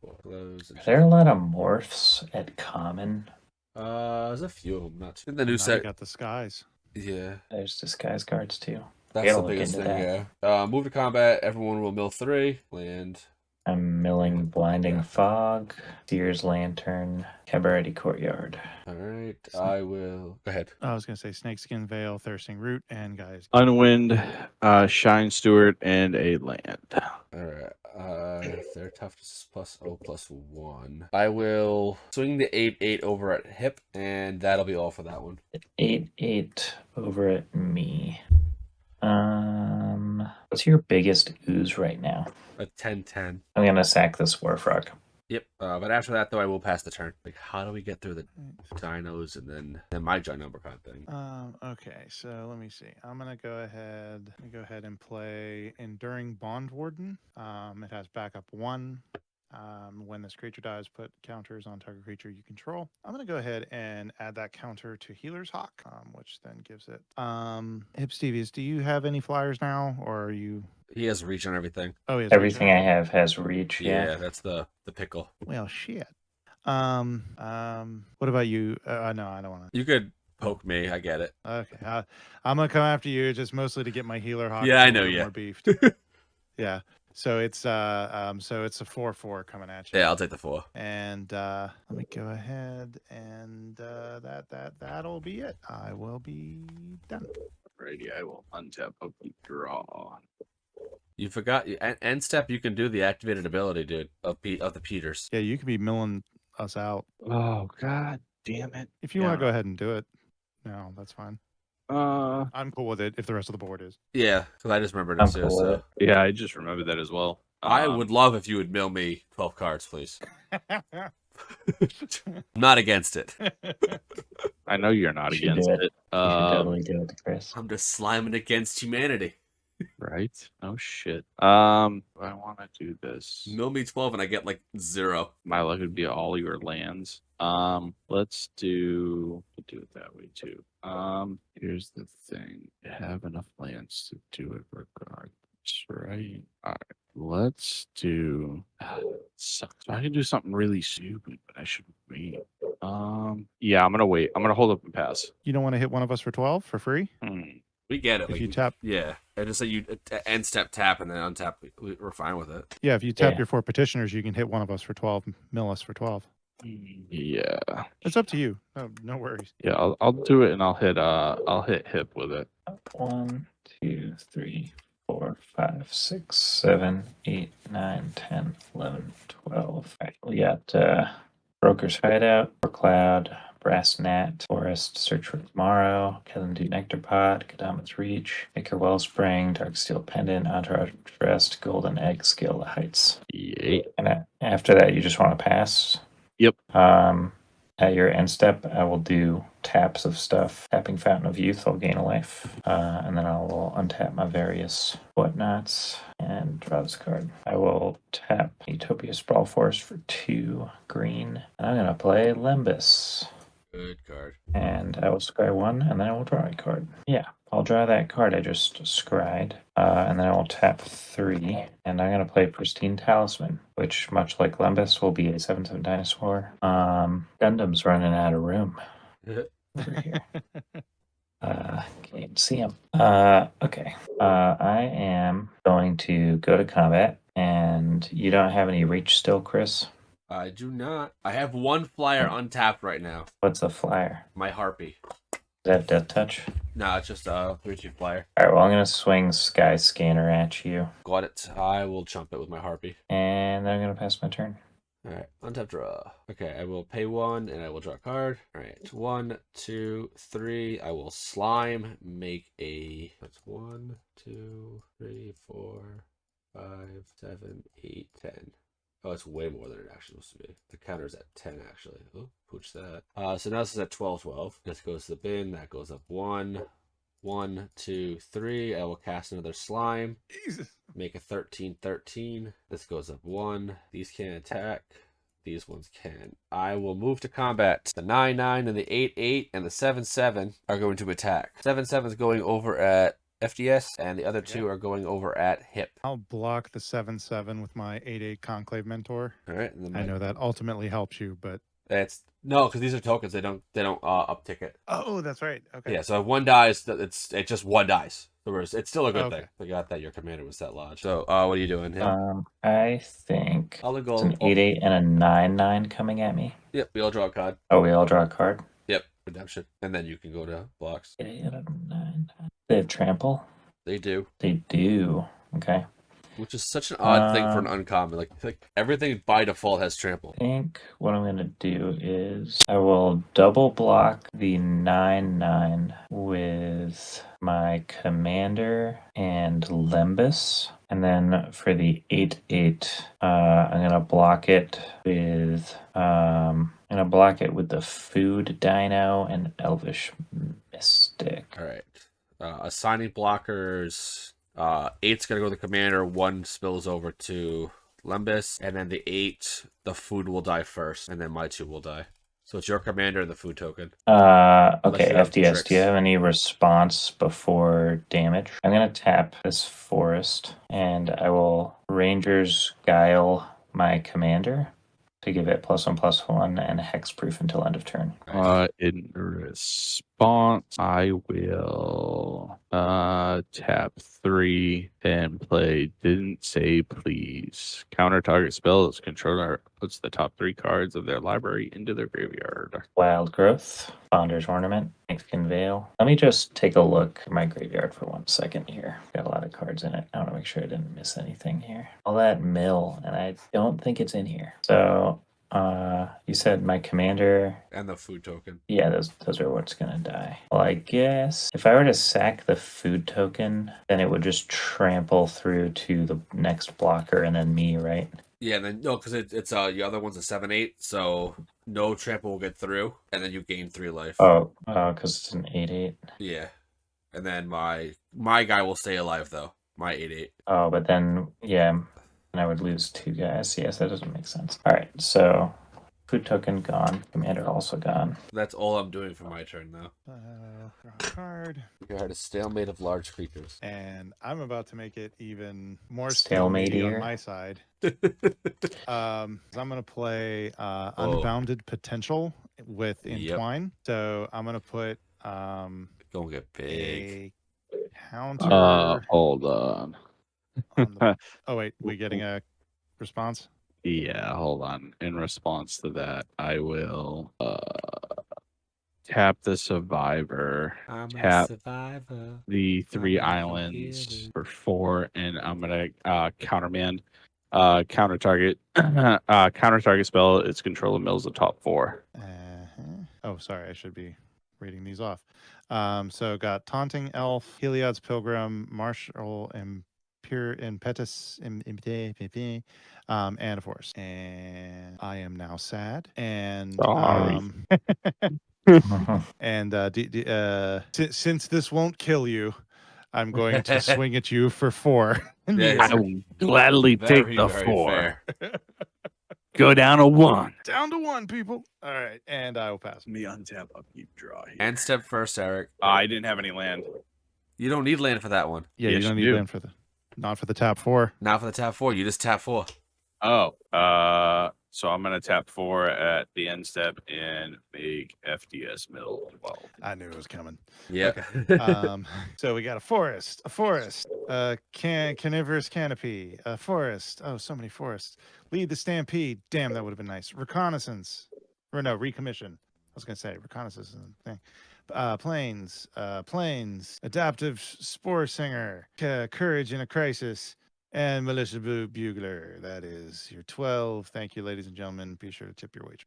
Close. Are there a lot of morphs at common? There's a few of them. Not too. In the Now new you set. got the skies. Yeah. There's disguise guards too. That's Gotta the look biggest into thing, yeah. Move to combat. Everyone will mill 3. Land. I'm milling Blinding Fog, Seer's Lantern, Cabaret Courtyard. Alright. I will. Go ahead. I was gonna say Snakeskin Veil, Thirsting Root, and guys. Unwind, Shine Steward, and a land. Alright. Their toughness is +0/+1. I will swing the 8/8 over at hip, and that'll be all for that one. 8/8 over at me. What's your biggest ooze right now? A 10/10. I'm gonna sack this War Frog. Yep. But after that, though, I will pass the turn. Like, how do we get through the dinos and then my giant number con thing? Okay, so let me see. I'm gonna go ahead. Let me go ahead and play Enduring Bond Warden. It has backup 1. When this creature dies, put counters on target creature you control. I'm gonna go ahead and add that counter to Healer's Hawk, which then gives it. Hip Stevies, do you have any flyers now, or are you? He has reach on everything. Oh, he has reach on Everything I everything? have has reach. Yeah, that's the pickle. Well, shit. What about you? No, I don't want You could poke me. I get it. to. Okay, I'm gonna come after you just mostly to get my Healer Hawk. Yeah, I a know little you. more beefed. Yeah. So it's a 4/4 coming at you. Yeah, I'll take the 4. And let me go ahead and that'll be it. I will be done. Alrighty, I will untap upkeep draw. You forgot. End step. You can do the activated ability, dude, of the Peters. Yeah, you could be milling us out. Oh god damn it. If you want to go ahead and do it, no, that's fine. I'm cool with it if the rest of the board is. Yeah, because I just remembered I'm it too. cool with So it. Yeah, I just remembered that as well. I would love if you would mill me 12 cards, please. I'm not against it. I know you're not You should against do it. it. You should totally do it, Chris. I'm just sliming against humanity. Right? Oh shit. I want to do this. Mill me 12 and I get like 0. My luck would be all your lands. Let's do it that way too. Here's the thing. You have enough lands to do it regardless, right? Alright. Let's do sucks. I can do something really stupid, but I should wait. Yeah, I'm gonna wait. I'm gonna hold up and pass. You don't want to hit one of us for 12 for free? We get it. If you tap. Yeah. I just say you end step tap and then untap. We're fine with it. Yeah, if you tap Yeah. your 4 petitioners, you can hit one of us for 12, mill us for 12. Yeah. It's up to you. No worries. Yeah, I'll do it and I'll hit hip with it. 1, 2, 3, 4, 5, 6, 7, 8, 9, 10, 11, 12. Right, we got Broker's Hideout, Cloud, Brass Gnat, Forest, Search for Tomorrow, Kellendu Nectar Pod, Kadamit's Reach, Maker Wellspring, Dark Steel Pendant, Entourage Rest, Golden Egg, Scale the Heights. Yeah. And after that, you just want to pass. Yep. At your end step, I will do taps of stuff. Tapping Fountain of Youth, I'll gain a life. And then I will untap my various whatnots and draw this card. I will tap Utopia Sprawl Force for 2 green. And I'm going to play Lembus. Good card. And I will scry 1, and then I will draw a card. Yeah, I'll draw that card I just scried. And then I will tap 3. And I'm going to play Pristine Talisman, which, much like Lembus, will be a 7/7 dinosaur. Gundam's running out of room over here. Can't even see him. Okay. I am going to go to combat, and you don't have any reach still, Chris? I do not. I have 1 flyer untapped right now. What's a flyer? My Harpy. Is that Death Touch? No, it's just a 3/2 flyer. Alright, well, I'm going to swing Sky Scanner at you, Got it. I will chump it with my Harpy. and then I'm going to pass my turn. Alright, untap draw. Okay, I will pay 1 and I will draw a card. Alright, 1, 2, 3. I will slime, make a. That's 1, 2, 3, 4, 5, 7, 8, 10. Oh, it's way more than it actually supposed to be. The counter's at 10, actually. Oh, pooch that. So now this is at 12. This goes to the bin. That goes up 1. 1, 2, 3. I will cast another slime. Jesus. Make a 13. This goes up 1. These can't attack. These ones can. I will move to combat. The 9/9 and the 8/8 and the 7/7 are going to attack. 7/7 is going over at FDS, and the other 2 are going over at hip. I'll block the 7/7 with my 8/8 Conclave Mentor. All right, and then I know that ultimately helps you, but that's no, because these are tokens. They don't uptick it. oh, that's right. Okay. Yeah, so if 1 dies, it's just 1 dies. So it's still a good Okay. thing. Forgot that your commander was that large. So what are you doing? I think I'll it's go. an 8/8 and a 9/9 coming at me. Yep, we all draw a card. Oh, we all draw a card? Yep, redemption, and then you can go to blocks. 8/8 and a 9/9. They have trample? They do. They do. Okay. Which is such an odd thing for an Um, uncommon. Like everything by default has trample. I think what I'm going to do is I will double block the 9/9 with my commander and Lembus. And then for the 8/8, I'm going to block it with the food dino and elvish mystic. All right. Assigning blockers. 8's gonna go to the commander. 1 spills over to Lembus, and then the 8, the food will die first, and then my 2 will die. So it's your commander and the food token. Okay, you have FDS, do you tricks. have any response before damage? I'm gonna tap this forest, and I will Ranger's Guile my commander to give it +1/+1 and hexproof until end of turn. In response, I will tap 3 and play Didn't Say Please. Counter target spell as controller puts the top 3 cards of their library into their graveyard. Wild Growth, Fonder's Ornament, Mexican Veil. Let me just take a look at my graveyard for 1 second here. Got a lot of cards in it. I want to make sure I didn't miss anything here. All that mill, and I don't think it's in here. So you said my commander. And the food token. Yeah, those are what's gonna die. Well, I guess if I were to sack the food token, then it would just trample through to the next blocker and then me, right? Yeah, and then no, because it's the other one's a 7/8, so no trample will get through, and then you gain 3 life. Oh, because it's an 8/8. Yeah, and then my guy will stay alive though. My 8/8. Oh, but then yeah, and I would lose 2 guys. Yes, that doesn't make sense. All right, so food token gone, commander also gone. That's all I'm doing for my turn now. Draw a card. You had a stalemate of large creatures. And I'm about to make it even more Stalemate stalemate on here. my side. I'm going to play Unbounded Potential with Entwine. So I'm going to put Gonna get big. a counter. Hold on. Oh, wait. We getting a response? Yeah, hold on. In response to that, I will tap the survivor, I'm tap a survivor. the 3 I'm a islands forgiver. for 4, and I'm gonna countermand counter target counter target spell. Its controller mills the top 4. Oh, sorry. I should be reading these off. So got Taunting Elf, Heliod's Pilgrim, Martial Impetus, and a Force. And I am now sad. And Sorry. and since this won't kill you, I'm going to swing at you for 4. Yeah, I will gladly take very, the very 4. fair. Go down to 1. Down to 1, people. All right, and I will pass. Me untap, upkeep, draw. Here. End step first, Eric. I didn't have any land. You don't need land for that one. Yeah, Yes, you don't you need do. land for not for the tap 4. Not for the tap 4. You just tap 4. Oh, so I'm gonna tap 4 at the end step and make FDS middle 12. I knew it was coming. Yeah. So we got a forest, carnivorous canopy, a forest. Oh, so many forests. Lead the stampede. Damn, that would have been nice. Reconnaissance, or no, recommission. I was gonna say reconnaissance is a thing. Planes, adaptive spore singer, courage in a crisis, and militia bugler. That is your 12. Thank you, ladies and gentlemen. Be sure to tip your wage.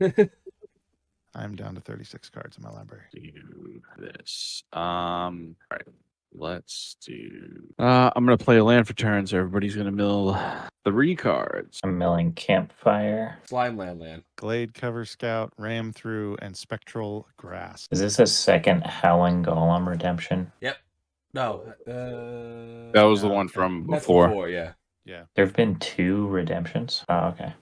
I'm down to 36 cards in my library. Do this. All right. Let's do. I'm gonna play a land for turns. Everybody's gonna mill 3 cards. I'm milling Campfire. Slime land. Glade Cover Scout, Ram Through, and Spectral Grass. Is this a second Howling Golem redemption? No. That was the no, one from That's before. before, yeah. Yeah. There have been 2 redemptions. Oh, okay.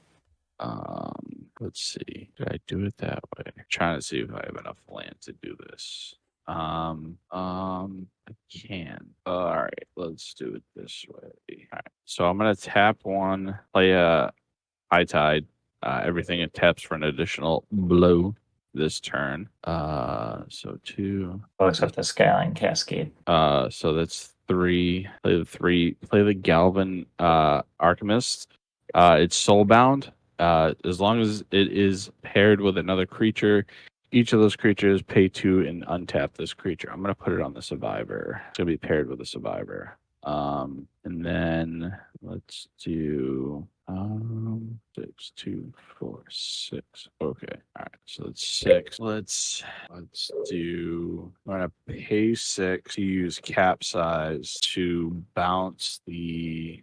Let's see. Did I do it that way? Trying to see if I have enough land to do this. I can. All right, let's do it this way. All right, so I'm gonna tap 1, play a High Tide. Everything it taps for an additional blow this turn. So 2. Oh, except the Skyline Cascade. So that's 3. Play the 3. Play the Galvan Archimist. It's soulbound. As long as it is paired with another creature, each of those creatures pay 2 and untap this creature. I'm gonna put it on the survivor. It's gonna be paired with a survivor. And then let's do 6, 2, 4, 6. Okay. All right. So that's 6. Let's do. I'm gonna pay 6 to use capsize to bounce the.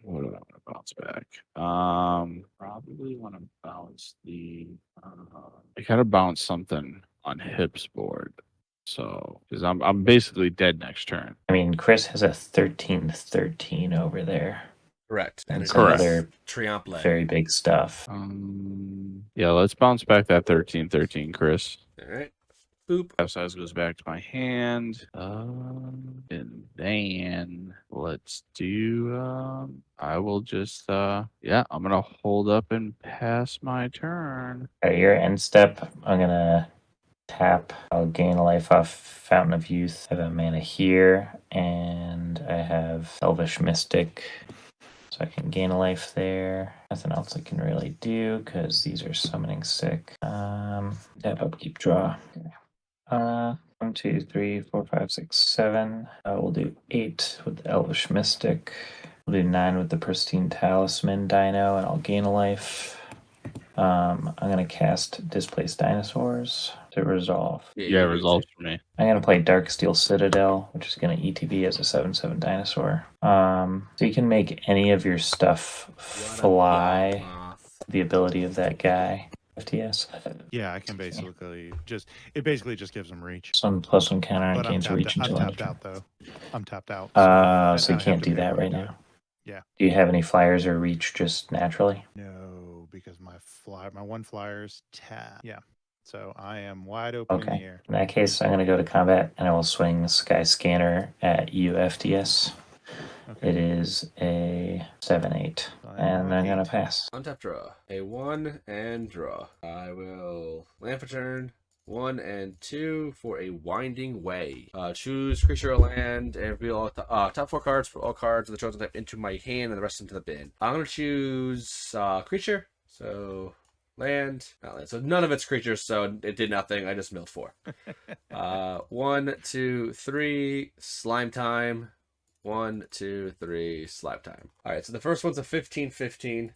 What do I want to bounce back? Probably want to bounce the. I gotta bounce something on Hip's board. So, because I'm basically dead next turn. I mean, Chris has a 13-13 over there. Correct. And And some Correct. other Triomple. very big stuff. Yeah, let's bounce back that 13-13, Chris. All right. Boop. Size goes back to my hand. And then let's do. I will just. Yeah, I'm gonna hold up and pass my turn. All right, your end step, I'm going to tap. I'll gain a life off Fountain of Youth. I have a mana here, and I have Elvish Mystic. So I can gain a life there. Nothing else I can really do because these are summoning sick. Tap upkeep draw. Okay. 1, 2, 3, 4, 5, 6, 7. We'll do 8 with the Elvish Mystic. We'll do 9 with the Pristine Talisman Dino, and I'll gain a life. I'm gonna cast Displaced Dinosaurs to resolve. Yeah, results for me. I'm gonna play Darksteel Citadel, which is gonna ETB as a 7/7 dinosaur. So you can make any of your stuff fly. The ability of that guy. FTS. Yeah, I can basically it basically just gives them reach. Some +1 counter and But I'm gains reach tapped, I'm until tapped out though. I'm tapped out. So you I can't have to do pay that money right to now. it. Yeah. Do you have any flyers or reach just naturally? No, because my one flyer's tap. Yeah. So I am wide open in the Okay. air. In that case, I'm going to go to combat and I will swing Sky Scanner at you, FTS. Okay. It is a 7/8, and I'm going to pass. Untap draw. A 1 and draw. I will land for turn 1 and 2 for a Winding Way. Choose creature or land and reveal all top 4 cards for all cards of the chosen type into my hand and the rest into the bin. I'm going to choose creature. So land, not land. So none of it's creatures, so it did nothing. I just milled 4. 1, 2, 3, slime time. 1, 2, 3, slap time. All right, so the first one's a 15-15.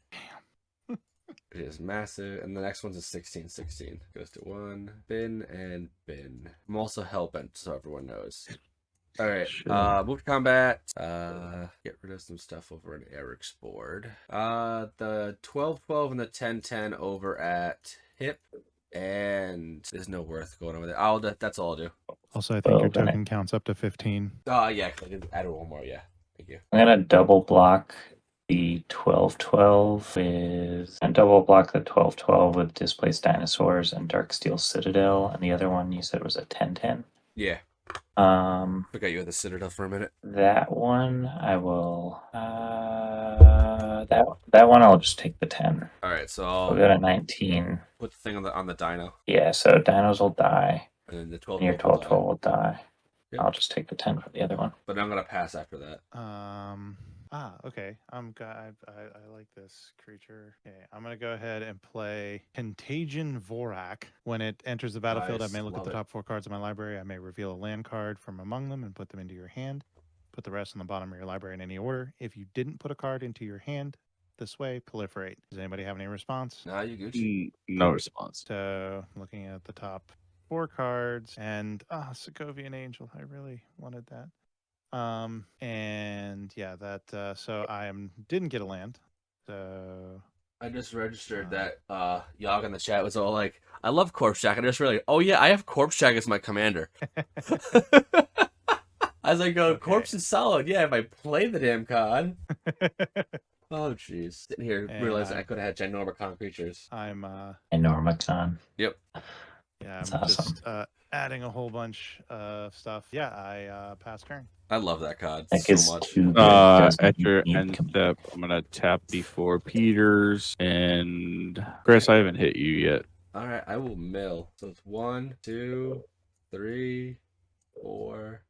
It is massive, and the next one's a 16-16. Goes to 1 bin and bin. I'm also hellbent, so everyone knows. All right, Sure. move to combat. Get rid of some stuff over on Eric's board. The 12-12 and the 10-10 over at Hip, and there's no worth going over there. That's all I'll do. Also, I think your Then token counts up to 15. Yeah, I can add one more. Yeah, thank you. I'm going to double block the 12/12 with, and double block the 12/12 with Displaced Dinosaurs and Darksteel Citadel, and the other one you said was a 10/10. Yeah. Forgot you had the Citadel for a minute. That one I will. That one I'll just take the 10. All right, so I'll I'll go to 19. put the thing on the dino, Yeah, so dinos will die, and then the 12. and your 12/12 will die. Yep. I'll just take the 10 for the other one. But I'm gonna pass after that. Okay. I like this creature. Okay, I'm gonna go ahead and play Contagion Vorak. When it enters the battlefield, I Nice, may look at love the it. top 4 cards of my library. I may reveal a land card from among them and put them into your hand. Put the rest on the bottom of your library in any order. If you didn't put a card into your hand this way, proliferate. Does anybody have any response? Nah, you Gucci. No response. So looking at the top 4 cards, and Sokovian Angel. I really wanted that. And yeah, that so didn't get a land. So I just registered that Yog in the chat was all like, I love Corpse Jack. And I just really, oh yeah, I have Corpse Jack as my commander. As I go, Corpse is solid. Yeah, if I play the damn card. Oh jeez. Sitting here realizing I could have had Ginormicon creatures. I'm Enormicon. Yep. yeah, That's I'm awesome. just adding a whole bunch of stuff. Yeah, I passed turn. I love that card That so gets much. too good. Doesn't At your need end command. step, I'm gonna tap before Peters and Chris. I haven't hit you yet. All right, I will mill. So it's 1, 2, 3, 4,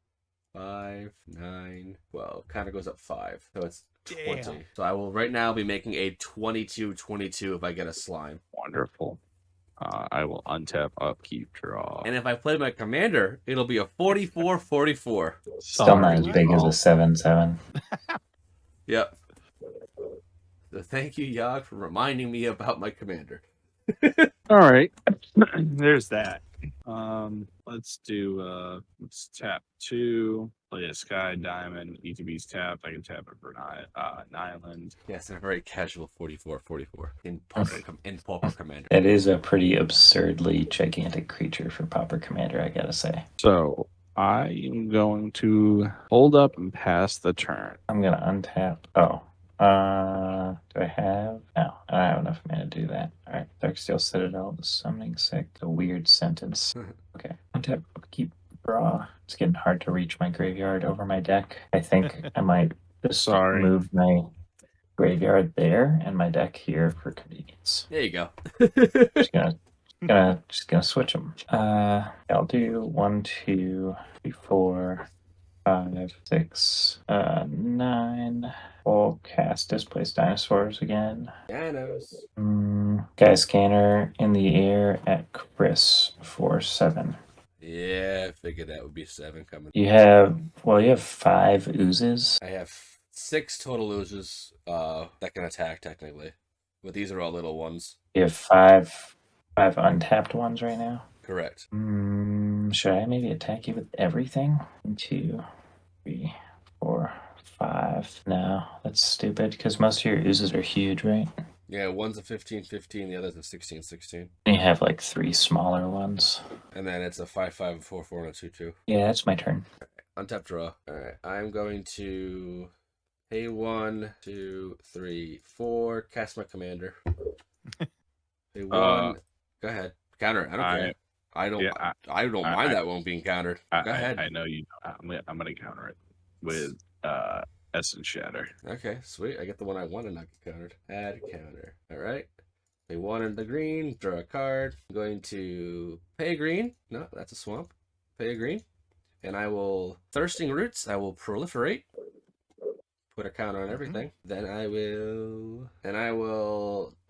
5, 9, 12. Kind of goes up 5. So it's 20. Damn. So I will right now be making a 22-22 if I get a slime. Wonderful. I will untap, upkeep, draw. And if I play my commander, it'll be a 44-44. Still not as Sorry. big as a 7/7. Yep. So thank you, Yog, for reminding me about my commander. All right. There's that. Let's let's tap 2, play a Sky Diamond, ETB's tapped. I can tap it for an island. Yes, and a very casual 44-44 in Pauper Commander. It is a pretty absurdly gigantic creature for Pauper Commander, I gotta say. So I am going to hold up and pass the turn. I'm gonna untap. Oh. Do I have? No, I don't have enough mana to do that. Alright, Darksteel Citadel, the Summoning Sick, a weird sentence. Okay, untap, keep, draw. It's getting hard to reach my graveyard over my deck. I think I might just Sorry. move my graveyard there and my deck here for convenience. There you go. Just gonna switch them. I'll do 1, 2, 3, 4, 5, 6, 9. We'll cast Displaced Dinosaurs again. Dinos. Guy Scanner in the air at Chris for 7. Yeah, I figured that would be 7 coming. You have 5 oozes. I have 6 total oozes that can attack technically, but these are all little ones. You have 5 untapped ones right now. Correct. Should I maybe attack you with everything? 1, 2, 3, 4, 5. No, that's stupid because most of your oozes are huge, right? Yeah, one's a 15-15, the other's a 16-16. You have like 3 smaller ones. And then it's a 5-5, a 4-4, and a 2-2. Yeah, that's my turn. Untap draw. Alright, I'm going to pay 1, 2, 3, 4, cast my commander. Pay 1. Go ahead. Counter it. I don't care. I don't mind that one being countered. Go ahead. I know you. I'm gonna counter it with Essence Shatter. Okay, sweet. I get the one I want and not get countered. Add counter. Alright. Pay 1 in the green, draw a card. I'm going to pay a green. No, that's a swamp. Pay a green. And I will Thirsting Roots. I will proliferate. Put a counter on everything. Then I will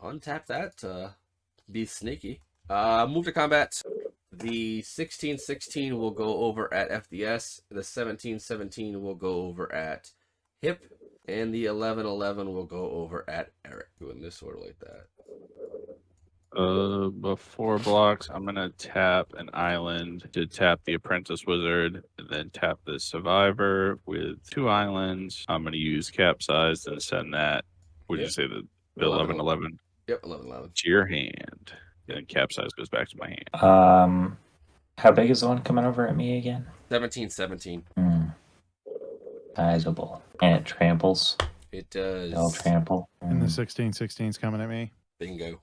untap that to be sneaky. Move to combat. The 16-16 will go over at FDS. The 17-17 will go over at Hip. And the 11-11 will go over at Eric. Doing this order like that. Before blocks, I'm gonna tap an island to tap the Apprentice Wizard, and then tap the Survivor with 2 islands. I'm gonna use Capsized and send that. Would you say the 11-11? Yep, 11-11. To your hand. And then Capsized goes back to my hand. How big is the one coming over at me again? 17-17. Sizable. And it tramples. It does. They'll trample. And the 16-16's coming at me. Bingo.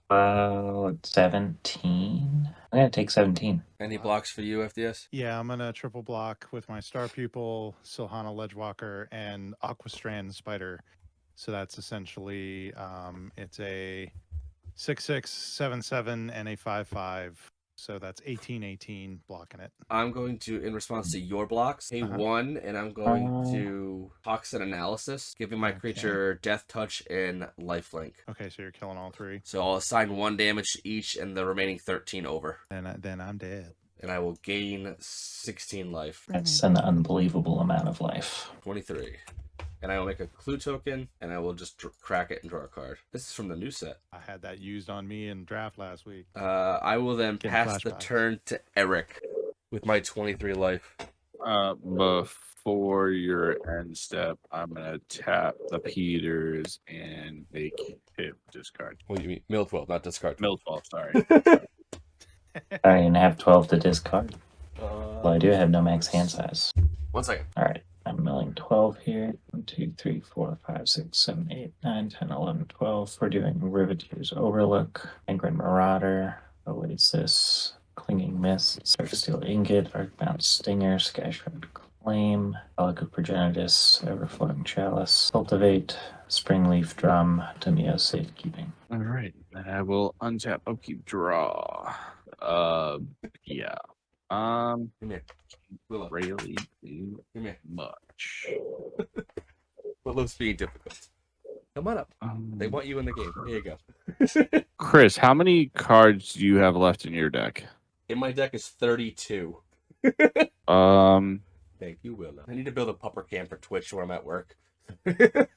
17. I'm gonna take 17. Any blocks for you, FDS? Yeah, I'm gonna triple block with my Star Pupil, Silhana Ledgewalker, and Aquastrand Spider. So that's essentially it's a 6/6, 7/7, and a 5/5. So that's 18/18 blocking it. I'm going to, in response to your blocks, pay 1, and I'm going to Toxin Analysis, giving my creature Death Touch and Lifelink. Okay, so you're killing all 3. So I'll assign 1 damage to each, and the remaining 13 over. And then I'm dead. And I will gain 16 life. That's an unbelievable amount of life. 23. And I will make a clue token, and I will just crack it and draw a card. This is from the new set. I had that used on me in draft last week. I will then Getting pass the flashbacks. turn to Eric with my 23 life. Before your end step, I'm gonna tap the Peters and make him discard. What do you mean? Mill 12, not discard. Mill 12, sorry. I don't even have 12 to discard. Well, I do have no max hand size. 1 second. Alright, I'm milling 12 here. 1, 2, 3, 4, 5, 6, 7, 8, 9, 10, 11, 12. We're doing Riveteer's Overlook, Angren Marauder, Oasis, Clinging Mist, Darksteel Ingot, Arcbound Stinger, Skyshroud Claim, Relic of Progenitus, Everflowing Chalice, Cultivate, Springleaf Drum, Demio Safekeeping. All right, then I will untap, upkeep, draw. Yeah. Come here. Willow. Really do Come here. much. Willow's being difficult. Come on up. They want you in the game. Here you go. Chris, how many cards do you have left in your deck? In my deck is 32. Thank you, Willow. I need to build a pupper cam for Twitch where I'm at work.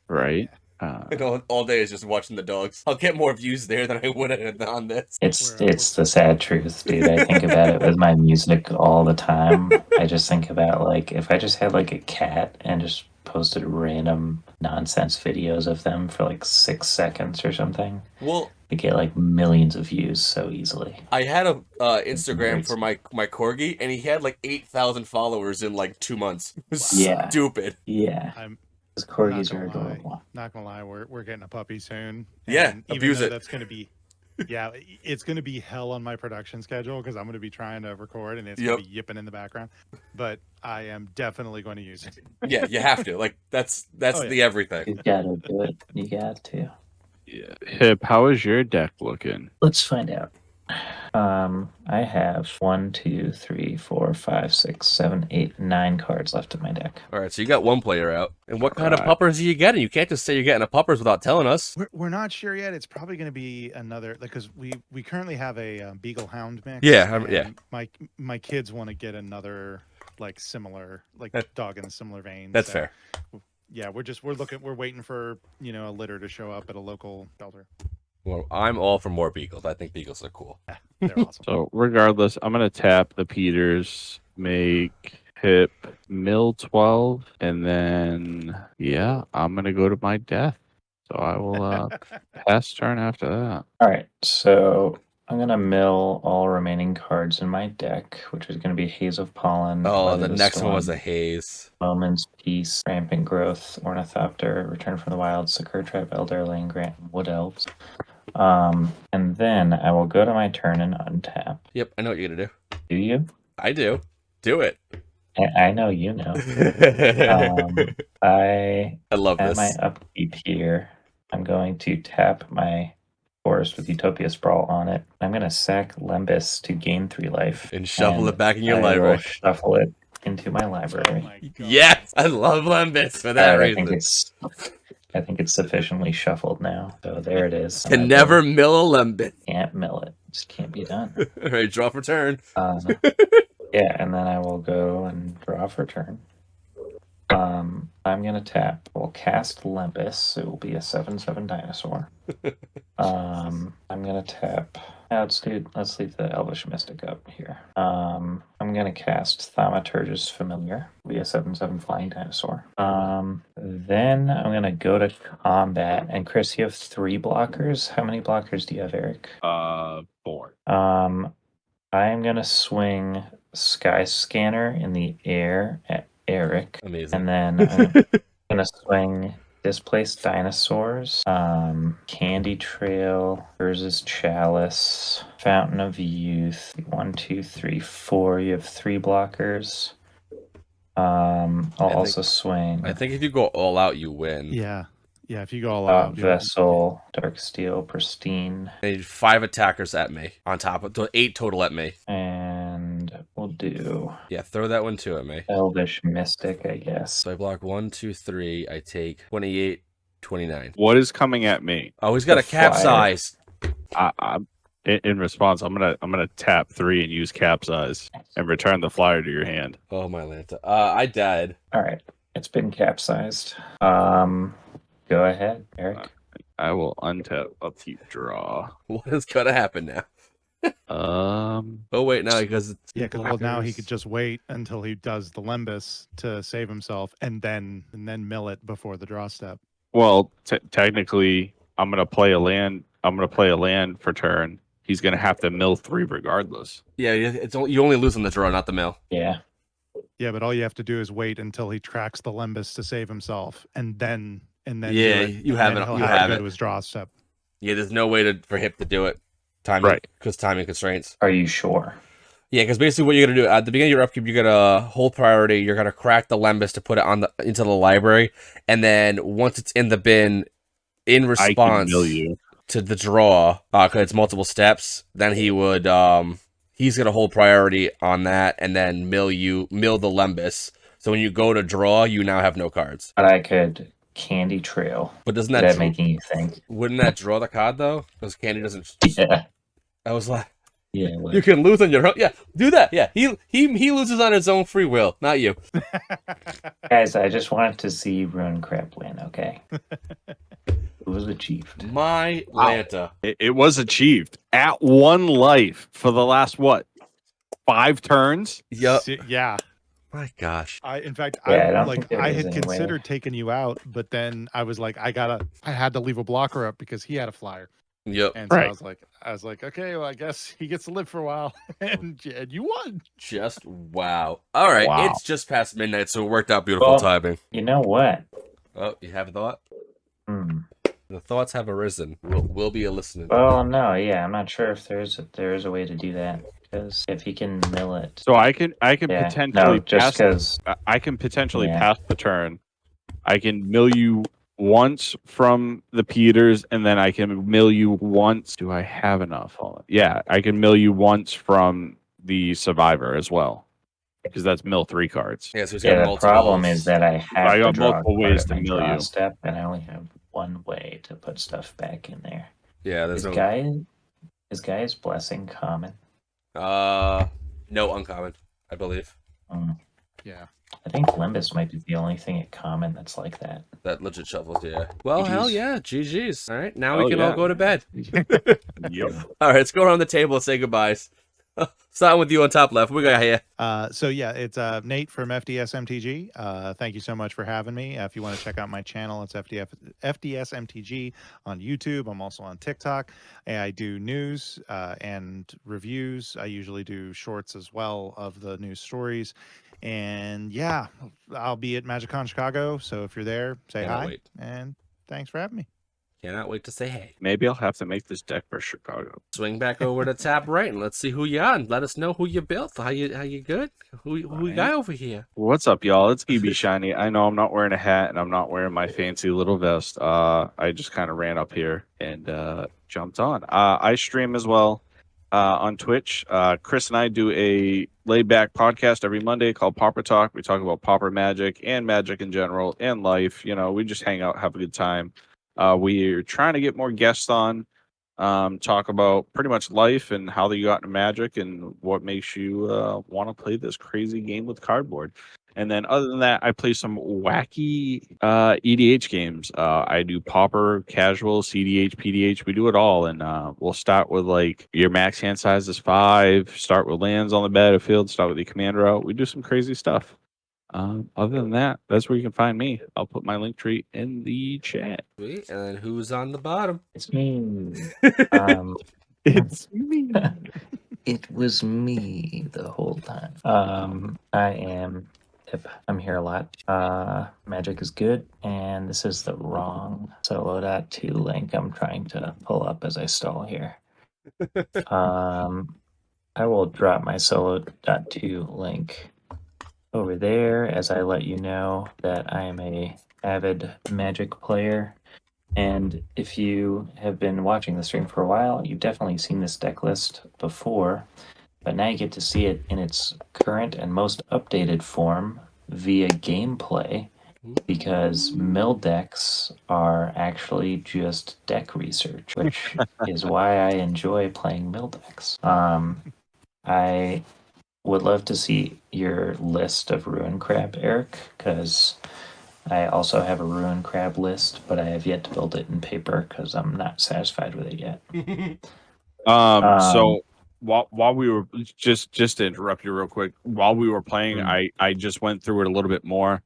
Right. And all day is just watching the dogs. I'll get more views there than I would on this. It's the sad truth, dude. I think about it with my music all the time. I just think about, like, if I just had like a cat and just posted random nonsense videos of them for like 6 seconds or something, Well, I get like millions of views so easily. I had a Instagram for my corgi, and he had like 8,000 followers in like 2 months. It was Yeah. stupid. Yeah, I'm those not corgis are gonna lie. adorable. Not gonna lie, we're getting a puppy soon. Yeah, and even abuse though it. That's gonna be, yeah, it's gonna be hell on my production schedule because I'm gonna be trying to record and it's gonna be yipping in the background. But I am definitely going to use it. Yeah, you have to. Like that's Oh, yeah. the everything. You gotta do it. You got to. Yeah. Hip, how is your deck looking? Let's find out. I have 1, 2, 3, 4, 5, 6, 7, 8, 9 cards left in my deck. All right, so you got one player out. And what kind of Right. puppers are you getting? You can't just say you're getting a puppers without telling us. We're not sure yet. It's probably going to be another, because we currently have a Beagle Hound mix. Yeah, yeah. and my kids want to get another like similar dog in a similar vein. That's so, fair. Yeah, we're waiting for a litter to show up at a local shelter. Well, I'm all for more beagles. I think beagles are cool. They're awesome. So regardless, I'm gonna tap the Peters, make Hip mill 12, and then yeah, I'm gonna go to my death. So I will pass turn after that. All right, so I'm gonna mill all remaining cards in my deck, which is gonna be Haze of Pollen. Oh, Weather the next one was Storm, a haze. Moment's Peace, Rampant Growth, Ornithopter, Return from the Wild, Sakura Tribe, Elder, Land Grant, and Wood Elves. And then I will go to my turn and untap. Yep, I know what you're gonna do. Do you? I do. Do it. I know you know. I I love At this. my upkeep here, I'm going to tap my forest with Utopia Sprawl on it. I'm going to sack Lembas to gain 3 life. And shuffle it back in your I library. will shuffle it into my Oh library. my God. Yes, I love Lembas for that I reason. think it's sufficiently shuffled now. So there it is. Can never mill a Lembas. Can't mill it. Just can't be done. All right, draw for turn. Yeah, and then I will go and draw for turn. I'm gonna tap. We'll cast Lembas. It will be a 7/7 dinosaur. I'm gonna tap. Let's leave the Elvish Mystic up here. I'm gonna cast Thaumaturgus Familiar. It'll be a 7/7 flying dinosaur. Then I'm gonna go to combat. And Chris, you have 3 blockers. How many blockers do you have, Eric? 4. I am gonna swing Sky Scanner in the air at Eric. Amazing. And then I'm gonna swing Displaced Dinosaurs, Candy Trail, Urza's Chalice, Fountain of Youth. 1, 2, 3, 4. You have 3 blockers. I'll also swing I think if you go all out, you win. Yeah, if you go all out, Vessel, Dark Steel, Pristine, I need 5 attackers at me on top of 8 total at me. and we'll do Yeah, throw that one too at me. Elvish Mystic, I guess. So I block 1, 2, 3. I take 28, 29. What is coming at me? Oh, he's got The a capsize. In response, I'm gonna tap 3 and use capsize and return the flyer to your hand. Oh my Lanta. I died. All right, it's been capsized. Go ahead, Eric. I will untap upkeep draw. What is gonna happen now? Oh wait, no, because it's well, now he could just wait until he does the Lembas to save himself, and then mill it before the draw step. Well, technically, I'm gonna play a land. I'm gonna play a land for turn. He's gonna have to mill 3 regardless. Yeah, you only lose on the draw, not the mill. Yeah. Yeah, but all you have to do is wait until he tracks the Lembas to save himself, and then Yeah, do it, you and have then it- he'll you have have to it. go to his draw step. Yeah, there's no way for Hip to do it. Timing, Right. Because timing constraints. Are you sure? Yeah, because basically what you're gonna do at the beginning of your upkeep, you're gonna hold priority. You're gonna crack the Lembas to put it into the library, and then once it's in the bin, in I can response mill you. to the draw, because it's multiple steps, then he would he's gonna hold priority on that, and then mill the Lembas. So when you go to draw, you now have no cards. But I could Candy Trail. But doesn't Is that that making you think? wouldn't that draw the card though? Because Candy doesn't. Yeah. I was like, Yeah. you can lose on your own. Yeah, do that. Yeah, he loses on his own free will, not you. Guys, I just wanted to see Ruin Crab win, okay? It was achieved. My Lanta. It was achieved at 1 life for the last, what, 5 turns? Yup. Yeah. My gosh. In fact, Yeah, I don't think there I is had any way. considered taking you out, but then I was like, I had to leave a blocker up because he had a flyer. Yep. And so Right. I was like, okay, well, I guess he gets to live for a while, and you won. Just wow. All right, Wow. it's just past midnight, so it worked out beautiful Well- timing. You know what? Oh, you have a thought? Hmm. The thoughts have arisen. We'll be a listening. Well, no, yeah, I'm not sure if there is a way to do that, because if he can mill it, So I can yeah, potentially no, just pass. because, I can potentially Yeah. pass the turn. I can mill you once from the Peters, and then I can mill you once. Do I have enough? Hold on. Yeah, I can mill you once from the Survivor as well, because that's mill 3 cards. Yeah, so he's got yeah, the multiple. problem is that I have I to got draw multiple a card ways at to my mill draw you. step, and I only have one way to put stuff back in there. Yeah, there's Is no. Guy's blessing common? No uncommon, I believe. Yeah. I think Limbus might be the only thing at common that's like that. That legit shuffles, yeah. Well, hell GGs. yeah, GG's. All right, now Hell we can all yeah. go to bed. Yep. All right, let's go around the table and say goodbyes. Starting with you on top left. We got here. So yeah, it's Nate from FDSMTG. Thank you so much for having me. If you want to check out my channel, it's FDSMTG on YouTube. I'm also on TikTok. I do news and reviews. I usually do shorts as well of the news stories. And yeah, I'll be at MagicCon Chicago. So if you're there, say Cannot hi. wait. And thanks for having me. Cannot wait to say hey. Maybe I'll have to make this deck for Chicago. Swing back over to top right and let's see who you on. Let us know who you built. How you good? Who you got over here? What's up, y'all? It's EB Shiny. I know I'm not wearing a hat and I'm not wearing my fancy little vest. I just kind of ran up here and jumped on. I stream as well on Twitch. Chris and I do a laid-back podcast every Monday called Pauper Talk. We talk about pauper magic and magic in general and life. You know, we just hang out, have a good time. We're trying to get more guests on, talk about pretty much life and how they got into magic and what makes you want to play this crazy game with cardboard. And then other than that, I play some wacky EDH games. I do pauper, casual, CDH, PDH. We do it all. And we'll start with like your max hand size is 5, start with lands on the battlefield, start with the commander out. We do some crazy stuff. Other than that, that's where you can find me. I'll put my link tree in the chat. Sweet. And then who's on the bottom? It's me. It's me. It was me the whole time. I'm here a lot. Magic is good, and this is the wrong solo.2 link I'm trying to pull up as I stall here. I will drop my solo.2 link over there as I let you know that I am a avid Magic player. And if you have been watching the stream for a while, you've definitely seen this deck list before, but now you get to see it in its current and most updated form via gameplay, because mill decks are actually just deck research, which is why I enjoy playing mill decks. I would love to see your list of Ruin Crab, Eric, because I also have a Ruin Crab list, but I have yet to build it in paper because I'm not satisfied with it yet. So while we were just to interrupt you real quick, while we were playing, I just went through it a little bit more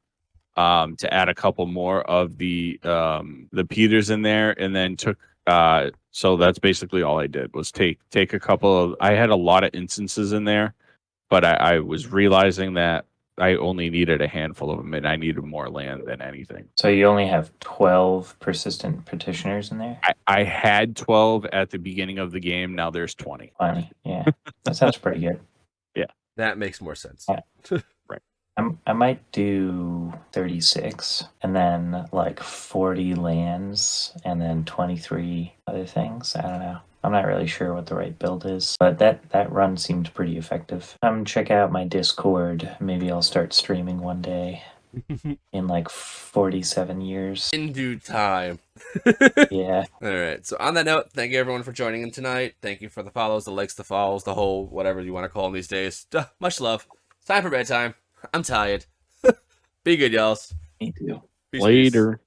to add a couple more of the Peters in there, and then took so that's basically all I did was take a couple of. I had a lot of instances in there, but I was realizing that I only needed a handful of them, and I needed more land than anything. So you only have 12 persistent petitioners in there? I had 12 at the beginning of the game. Now there's 20. Funny, yeah. That sounds pretty good. That makes more sense. Yeah. I might do 36 and then like 40 lands and then 23 other things. I don't know. I'm not really sure what the right build is, but that run seemed pretty effective. Check out my Discord. Maybe I'll start streaming one day in like 47 years. In due time. Yeah. All right. So on that note, thank you everyone for joining in tonight. Thank you for the follows, the likes, the follows, the whole whatever you want to call them these days. Duh, much love. It's time for bedtime. I'm tired. Be good, y'all. Me too. Peace, peace. Later.